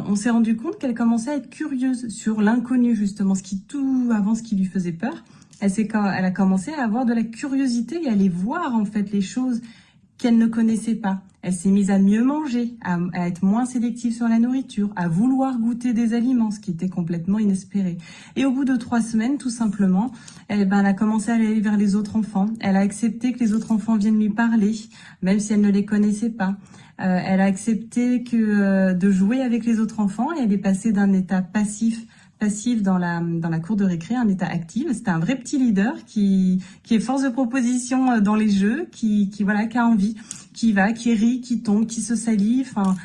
S7: on s'est rendu compte qu'elle commençait à être curieuse sur l'inconnu, justement, ce qui lui faisait peur. Elle a commencé à avoir de la curiosité et à aller voir, en fait, les choses qu'elle ne connaissait pas. Elle s'est mise à mieux manger, à être moins sélective sur la nourriture, à vouloir goûter des aliments, ce qui était complètement inespéré. Et au bout de 3 semaines, tout simplement, elle a commencé à aller vers les autres enfants. Elle a accepté que les autres enfants viennent lui parler, même si elle ne les connaissait pas. Elle a accepté de jouer avec les autres enfants et elle est passée d'un état passif dans la cour de récré, un état actif. C'était un vrai petit leader qui est force de proposition dans les jeux, qui a envie, qui rit, qui tombe, qui se salit. Enfin,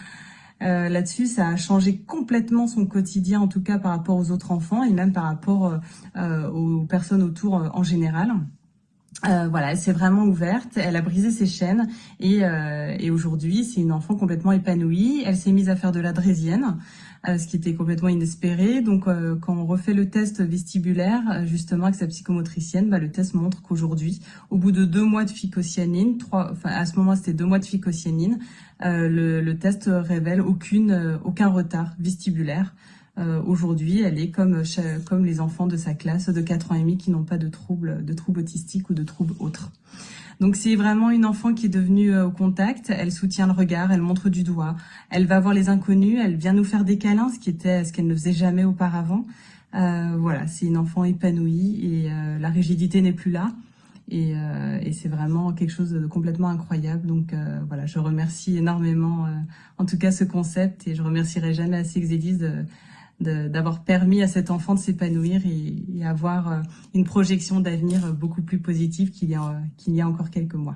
S7: là-dessus, ça a changé complètement son quotidien, en tout cas par rapport aux autres enfants et même par rapport aux personnes autour en général. Elle s'est vraiment ouverte, elle a brisé ses chaînes et aujourd'hui, c'est une enfant complètement épanouie. Elle s'est mise à faire de la draisienne, ce qui était complètement inespéré. Donc, quand on refait le test vestibulaire, justement avec sa psychomotricienne, le test montre qu'aujourd'hui, au bout de 2 mois de phycocyanine, à ce moment c'était 2 mois de phycocyanine, le test révèle aucun retard vestibulaire. Aujourd'hui, elle est comme les enfants de sa classe de 4 ans et demi qui n'ont pas de troubles autistiques ou de troubles autres. Donc c'est vraiment une enfant qui est devenue au contact, elle soutient le regard, elle montre du doigt, elle va voir les inconnus, elle vient nous faire des câlins, ce qu'elle ne faisait jamais auparavant. C'est une enfant épanouie et la rigidité n'est plus là. Et c'est vraiment quelque chose de complètement incroyable. Donc je remercie énormément en tout cas ce concept et je remercierai jamais assez Xélis d'avoir permis à cet enfant de s'épanouir et avoir une projection d'avenir beaucoup plus positive qu'il y a encore quelques mois.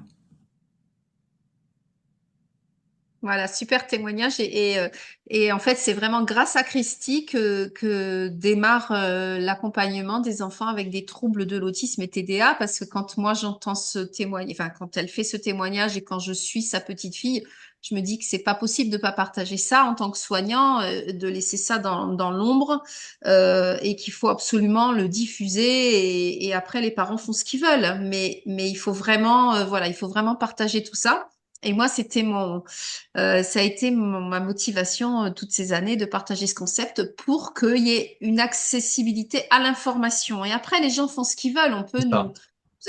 S3: Voilà, super témoignage et en fait c'est vraiment grâce à Christy que démarre l'accompagnement des enfants avec des troubles de l'autisme et TDA, parce que quand moi j'entends ce témoignage, enfin quand elle fait ce témoignage et quand je suis sa petite fille, je me dis que c'est pas possible de pas partager ça en tant que soignant, de laisser ça dans l'ombre et qu'il faut absolument le diffuser et après les parents font ce qu'ils veulent, mais il faut vraiment il faut vraiment partager tout ça. Et moi, ça a été ma motivation toutes ces années de partager ce concept pour qu'il y ait une accessibilité à l'information. Et après, les gens font ce qu'ils veulent. On peut nous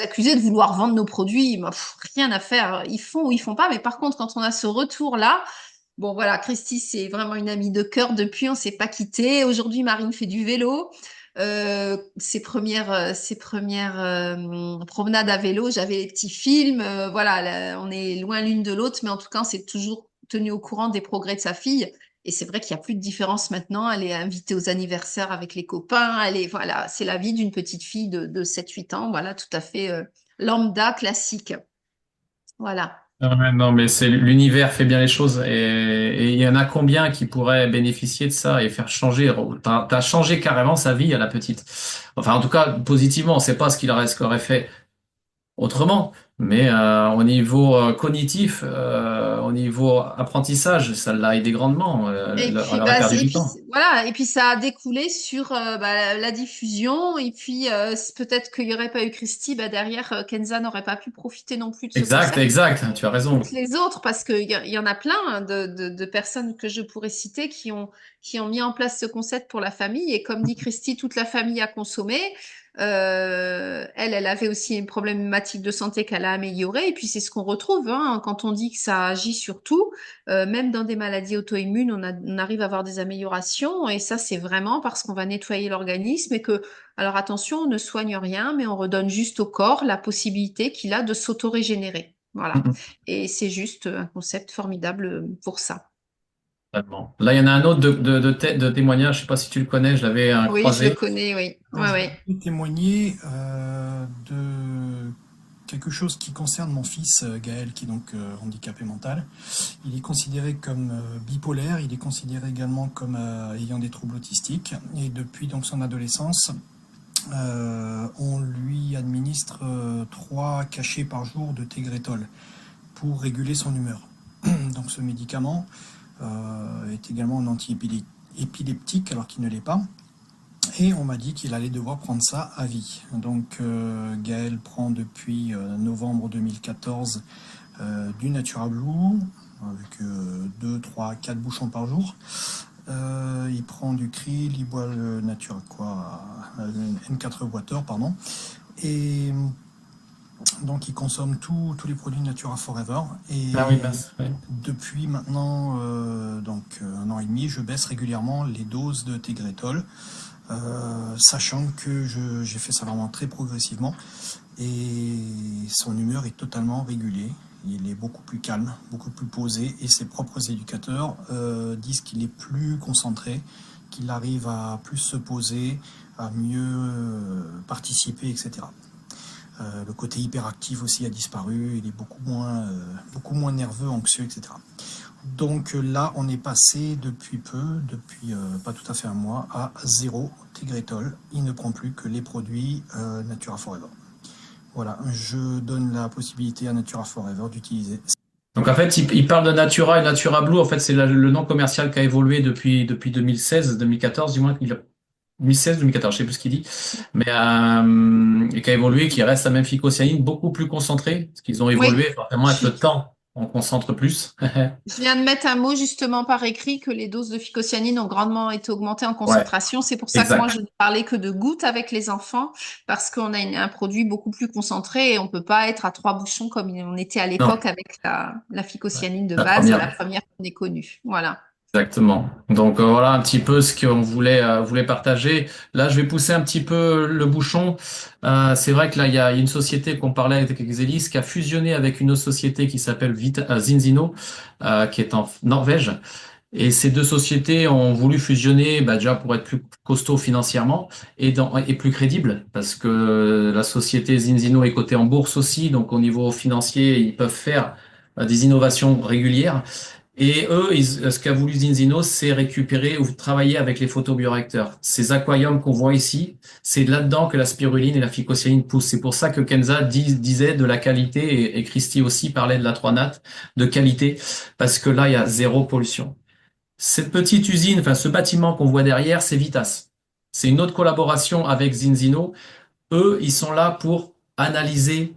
S3: accuser de vouloir vendre nos produits. Rien à faire. Ils font ou ils font pas. Mais par contre, quand on a ce retour-là, bon voilà, Christy, c'est vraiment une amie de cœur depuis. On s'est pas quitté. Aujourd'hui, Marine fait du vélo. Ses premières promenades à vélo, j'avais les petits films. On est loin l'une de l'autre, mais en tout cas, on s'est toujours tenu au courant des progrès de sa fille. Et c'est vrai qu'il n'y a plus de différence maintenant. Elle est invitée aux anniversaires avec les copains. C'est la vie d'une petite fille de 7-8 ans. Voilà, tout à fait lambda, classique. Voilà.
S1: Non, mais l'univers fait bien les choses et il y en a combien qui pourraient bénéficier de ça et faire changer. T'as changé carrément sa vie à la petite. Enfin, en tout cas, positivement. On sait pas ce qu'il aurait fait autrement, mais au niveau cognitif, au niveau apprentissage, ça l'a aidé grandement.
S3: Et
S1: Elle
S3: puis,
S1: aurait perdu du temps.
S3: voilà. Et puis, ça a découlé sur la diffusion. Et puis, peut-être qu'il n'y aurait pas eu Christy, derrière, Kenza n'aurait pas pu profiter non plus de ce concept.
S1: Exact. Tu as raison.
S3: Toutes les autres, parce qu'il y en a plein de personnes que je pourrais citer qui ont mis en place ce concept pour la famille. Et comme dit Christy, toute la famille a consommé. Elle avait aussi une problématique de santé qu'elle a améliorée. Et puis, c'est ce qu'on retrouve quand on dit que ça agit sur tout. Même dans des maladies auto-immunes, on arrive à avoir des améliorations. Et ça, c'est vraiment parce qu'on va nettoyer l'organisme et que, alors attention, on ne soigne rien, mais on redonne juste au corps la possibilité qu'il a de s'auto-régénérer. Voilà. Et c'est juste un concept formidable pour ça.
S1: Vraiment. Là, il y en a un autre de témoignage. Je sais pas si tu le connais. Je l'avais
S3: Oui,
S1: croisé.
S3: je le connais, oui.
S8: Je vais témoigner de quelque chose qui concerne mon fils Gaël, qui est donc handicapé mental. Il est considéré comme bipolaire, il est considéré également comme ayant des troubles autistiques. Et depuis donc son adolescence, on lui administre 3 cachets par jour de Tegretol pour réguler son humeur. Donc ce médicament est également un anti-épileptique alors qu'il ne l'est pas. Et on m'a dit qu'il allait devoir prendre ça à vie. Donc Gaël prend depuis novembre 2014 du Natura Blue avec 2, 3, 4 bouchons par jour. Il prend du krill, il boit le Natura N4 Water, pardon. Et Donc, ils consomment tous les produits Natura Forever. Et
S1: Ah oui, mince. Ouais.
S8: depuis maintenant donc, 1 an et demi, je baisse régulièrement les doses de Tegretol, sachant que j'ai fait ça vraiment très progressivement. Et son humeur est totalement régulée. Il est beaucoup plus calme, beaucoup plus posé. Et ses propres éducateurs disent qu'il est plus concentré, qu'il arrive à plus se poser, à mieux participer, etc. Le côté hyperactif aussi a disparu, il est beaucoup moins nerveux, anxieux, etc. Donc là, on est passé depuis pas tout à fait un mois, à 0 Tegretol. Il ne prend plus que les produits Natura Forever. Voilà, je donne la possibilité à Natura Forever d'utiliser.
S1: Donc en fait, il parle de Natura et Natura Blue. En fait, c'est le nom commercial qui a évolué depuis 2016, 2014, du moins. 2016, 2014, je sais plus ce qu'il dit, mais et qui a évolué, qui reste la même phycocyanine, beaucoup plus concentrée, parce qu'ils ont
S3: Oui,
S1: évolué, forcément avec le temps, on concentre plus.
S3: je viens de mettre un mot justement par écrit que les doses de phycocyanine ont grandement été augmentées en
S1: Ouais,
S3: concentration. C'est pour ça que moi,
S1: exact.
S3: je ne parlais que de gouttes avec les enfants, parce qu'on a un produit beaucoup plus concentré et on peut pas être à 3 bouchons comme on était à
S1: Non,
S3: l'époque avec la phycocyanine de
S1: la
S3: base, la
S1: première.
S3: première qu'on ait connue. Voilà.
S1: Exactement. Donc voilà un petit peu ce qu'on voulait partager. Là, je vais pousser un petit peu le bouchon. C'est vrai que là, il y a une société qu'on parlait avec Exelis qui a fusionné avec une autre société qui s'appelle Zinzino, qui est en Norvège. Et ces deux sociétés ont voulu fusionner, bah, déjà pour être plus costaud financièrement et plus crédible, parce que la société Zinzino est cotée en bourse aussi, donc au niveau financier, ils peuvent faire des innovations régulières. Et eux, ce qu'a voulu Zinzino, c'est récupérer ou travailler avec les photobioréacteurs. Ces aquariums qu'on voit ici, c'est là-dedans que la spiruline et la phycocyanine poussent. C'est pour ça que Kenza disait de la qualité, et Christy aussi parlait de la 3-nat, de qualité, parce que là, il y a zéro pollution. Cette petite usine, enfin ce bâtiment qu'on voit derrière, c'est Vitas. C'est une autre collaboration avec Zinzino. Eux, ils sont là pour analyser.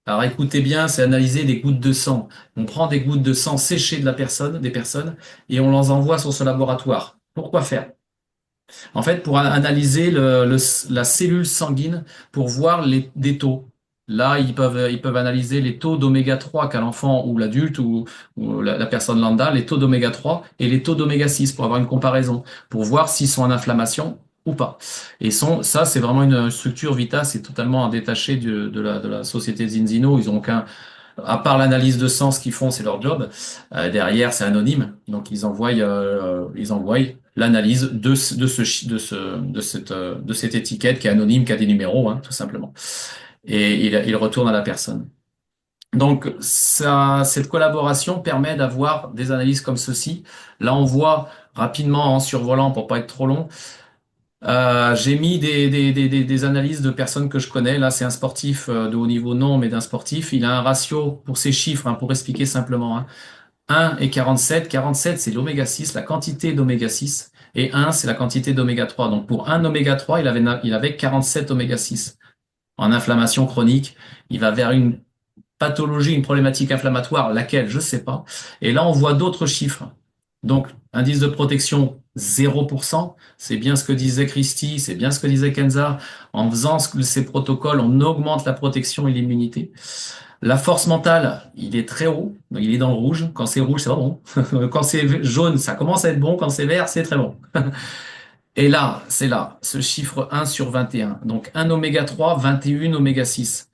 S1: Alors écoutez bien, c'est analyser des gouttes de sang. On prend des gouttes de sang séchées des personnes, et on les envoie sur ce laboratoire. Pourquoi faire? En fait, pour analyser la cellule sanguine, pour voir des taux. Là, ils peuvent analyser les taux d'oméga 3 qu'a l'enfant ou l'adulte ou la personne lambda, les taux d'oméga 3 et les taux d'oméga 6 pour avoir une comparaison, pour voir s'ils sont en inflammation ou pas. Et ça, c'est vraiment une structure Vita, c'est totalement détaché de la société Zinzino. Ils ont aucun, à part l'analyse de sang, ce qu'ils font, c'est leur job. Derrière, c'est anonyme. Donc, ils envoient l'analyse de cette étiquette qui est anonyme, qui a des numéros, hein, tout simplement. Et il retourne à la personne. Donc, cette collaboration permet d'avoir des analyses comme ceci. Là, on voit rapidement en survolant pour pas être trop long. J'ai mis des analyses de personnes que je connais. Là, c'est un sportif de haut niveau, non, mais d'un sportif. Il a un ratio pour ces chiffres, hein, pour expliquer simplement, hein. 1 et 47. 47, c'est l'oméga 6, la quantité d'oméga 6. Et 1, c'est la quantité d'oméga 3. Donc, pour un oméga 3, il avait 47 oméga 6. En inflammation chronique, il va vers une pathologie, une problématique inflammatoire, laquelle, je sais pas. Et là, on voit d'autres chiffres. Donc, indice de protection 0%, c'est bien ce que disait Christy, c'est bien ce que disait Kenza. En faisant ces protocoles, on augmente la protection et l'immunité. La force mentale, il est très haut, il est dans le rouge. Quand c'est rouge, c'est pas bon. Quand c'est jaune, ça commence à être bon. Quand c'est vert, c'est très bon. Et là, c'est là, ce chiffre 1 sur 21. Donc, un oméga 3, 21 oméga 6.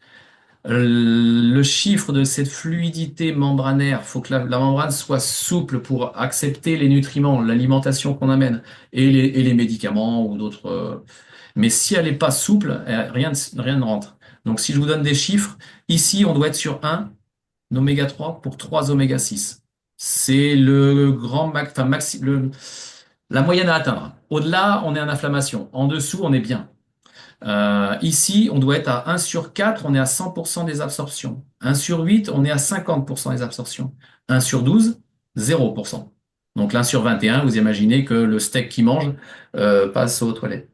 S1: Le chiffre de cette fluidité membranaire, faut que la membrane soit souple pour accepter les nutriments, l'alimentation qu'on amène et les médicaments ou d'autres. Mais si elle n'est pas souple, rien ne rentre. Donc si je vous donne des chiffres, ici on doit être sur un oméga 3 pour 3 oméga 6. C'est le grand la moyenne à atteindre. Au-delà, on est en inflammation. En dessous, on est bien. Ici, on doit être à 1 sur 4, on est à 100% des absorptions. 1 sur 8, on est à 50% des absorptions. 1 sur 12, 0%. Donc l'1 sur 21, vous imaginez que le steak qu'il mange passe aux toilettes.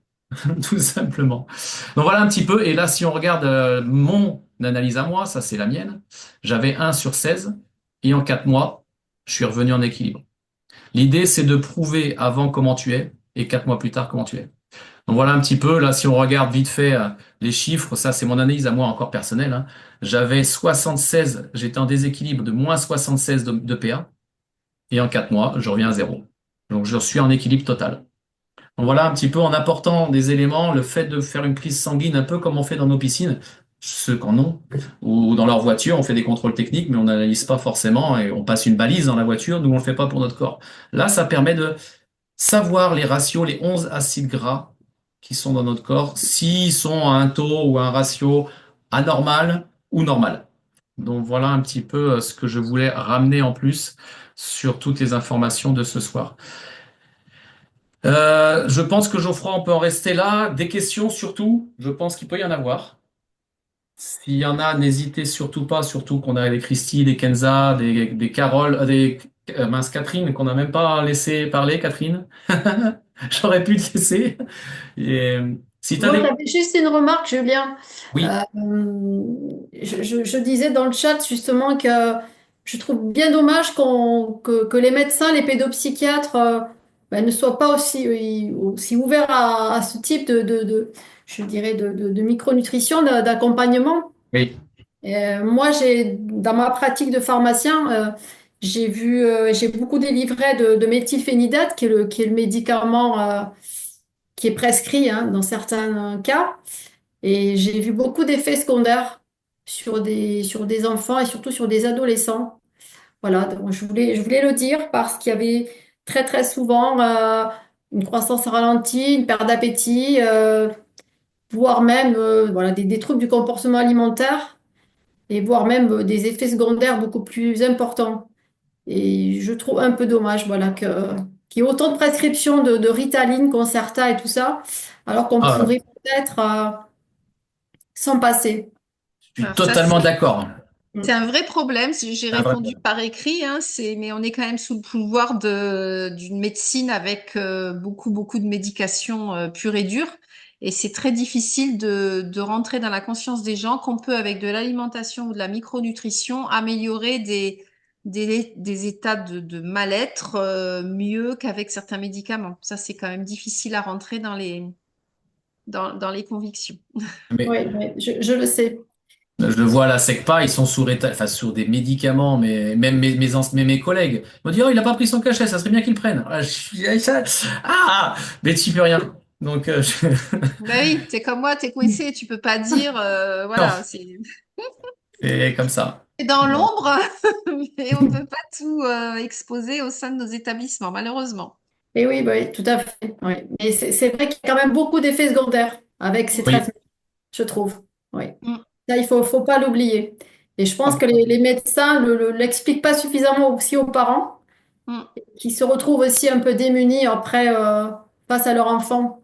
S1: Tout simplement. Donc voilà un petit peu. Et là, si on regarde mon analyse à moi, ça c'est la mienne, j'avais 1 sur 16 et en 4 mois, je suis revenu en équilibre. L'idée, c'est de prouver avant comment tu es et 4 mois plus tard comment tu es. Donc voilà un petit peu, là, si on regarde vite fait les chiffres, ça c'est mon analyse à moi encore personnelle, hein. J'avais 76, j'étais en déséquilibre de moins 76 de PA, et en 4 mois, je reviens à zéro. Donc je suis en équilibre total. Donc voilà un petit peu en apportant des éléments, le fait de faire une prise sanguine, un peu comme on fait dans nos piscines, ceux qu'en ont, ou dans leur voiture, on fait des contrôles techniques, mais on n'analyse pas forcément, et on passe une balise dans la voiture, nous on le fait pas pour notre corps. Là, ça permet de savoir les ratios, les 11 acides gras qui sont dans notre corps, s'ils sont à un taux ou à un ratio anormal ou normal. Donc voilà un petit peu ce que je voulais ramener en plus sur toutes les informations de ce soir. Je pense que Geoffroy, on peut en rester là. Des questions surtout, je pense qu'il peut y en avoir. S'il y en a, n'hésitez surtout pas, surtout qu'on a des Christy, des Kenza, des Carole, mince, Catherine, qu'on n'a même pas laissé parler, Catherine. J'aurais pu te laisser. Et, si tu as
S6: Moi,
S1: des...
S6: j'avais juste une remarque, Julien.
S1: Oui,
S6: Euh, je disais dans le chat justement que je trouve bien dommage que les médecins, les pédopsychiatres ben, ne soient pas aussi ouverts à ce type je dirais, de micronutrition, d'accompagnement.
S1: oui,
S6: Moi, dans ma pratique de pharmacien, j'ai beaucoup délivré de méthylphénidate, qui est le médicament qui est prescrit hein, dans certains cas. Et j'ai vu beaucoup d'effets secondaires sur des enfants et surtout sur des adolescents. Voilà, donc je voulais le dire parce qu'il y avait très très souvent une croissance ralentie, une perte d'appétit, voire même voilà, des troubles du comportement alimentaire et voire même des effets secondaires beaucoup plus importants. Et je trouve un peu dommage voilà, qu'il y ait autant de prescriptions de Ritaline, Concerta et tout ça, alors qu'on
S1: ah,
S6: pourrait peut-être s'en passer.
S1: je suis
S3: Alors ça,
S1: totalement d'accord.
S3: c'est un vrai problème. J'ai
S1: C'est un vrai
S3: répondu
S1: problème.
S3: par écrit, hein, mais on est quand même sous le pouvoir d'une médecine avec beaucoup de médications pures et dures. Et c'est très difficile de rentrer dans la conscience des gens qu'on peut, avec de l'alimentation ou de la micronutrition, améliorer des états de mal-être mieux qu'avec certains médicaments. Ça, c'est quand même difficile à rentrer dans les convictions.
S1: Mais
S6: Oui, oui, je le sais.
S1: je le vois à la SECPA, ils sont enfin, sur des médicaments, mais même mes collègues m'ont dit, oh, il a pas pris son cachet, ça serait bien qu'il le prenne. Ah, mais tu peux rien. Donc,
S3: Bah oui, t'es comme moi, t'es coincé, tu peux pas dire,
S1: non,
S3: voilà,
S1: c'est comme ça.
S3: c'est dans
S1: Bon.
S3: l'ombre, mais on peut pas tout exposer au sein de nos établissements, malheureusement.
S6: Et oui, bah oui, tout à fait. Oui. Mais c'est vrai qu'il y a quand même beaucoup d'effets secondaires avec ces
S1: Oui,
S6: traitements, je trouve. Oui.
S3: Mm,
S6: Ça, faut pas l'oublier. Et je pense que les médecins l'expliquent pas suffisamment aussi aux parents,
S3: mm.
S6: qui se retrouvent aussi un peu démunis après face à leur enfant.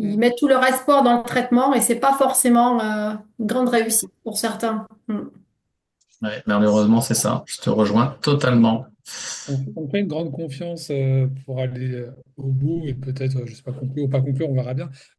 S6: Ils mettent tout leur espoir dans le traitement et c'est pas forcément une grande réussite pour certains. Mm.
S1: ouais, malheureusement, c'est ça. Je te rejoins totalement.
S2: On fait une grande confiance pour aller au bout et peut-être, je sais pas, conclure ou pas conclure, on verra bien.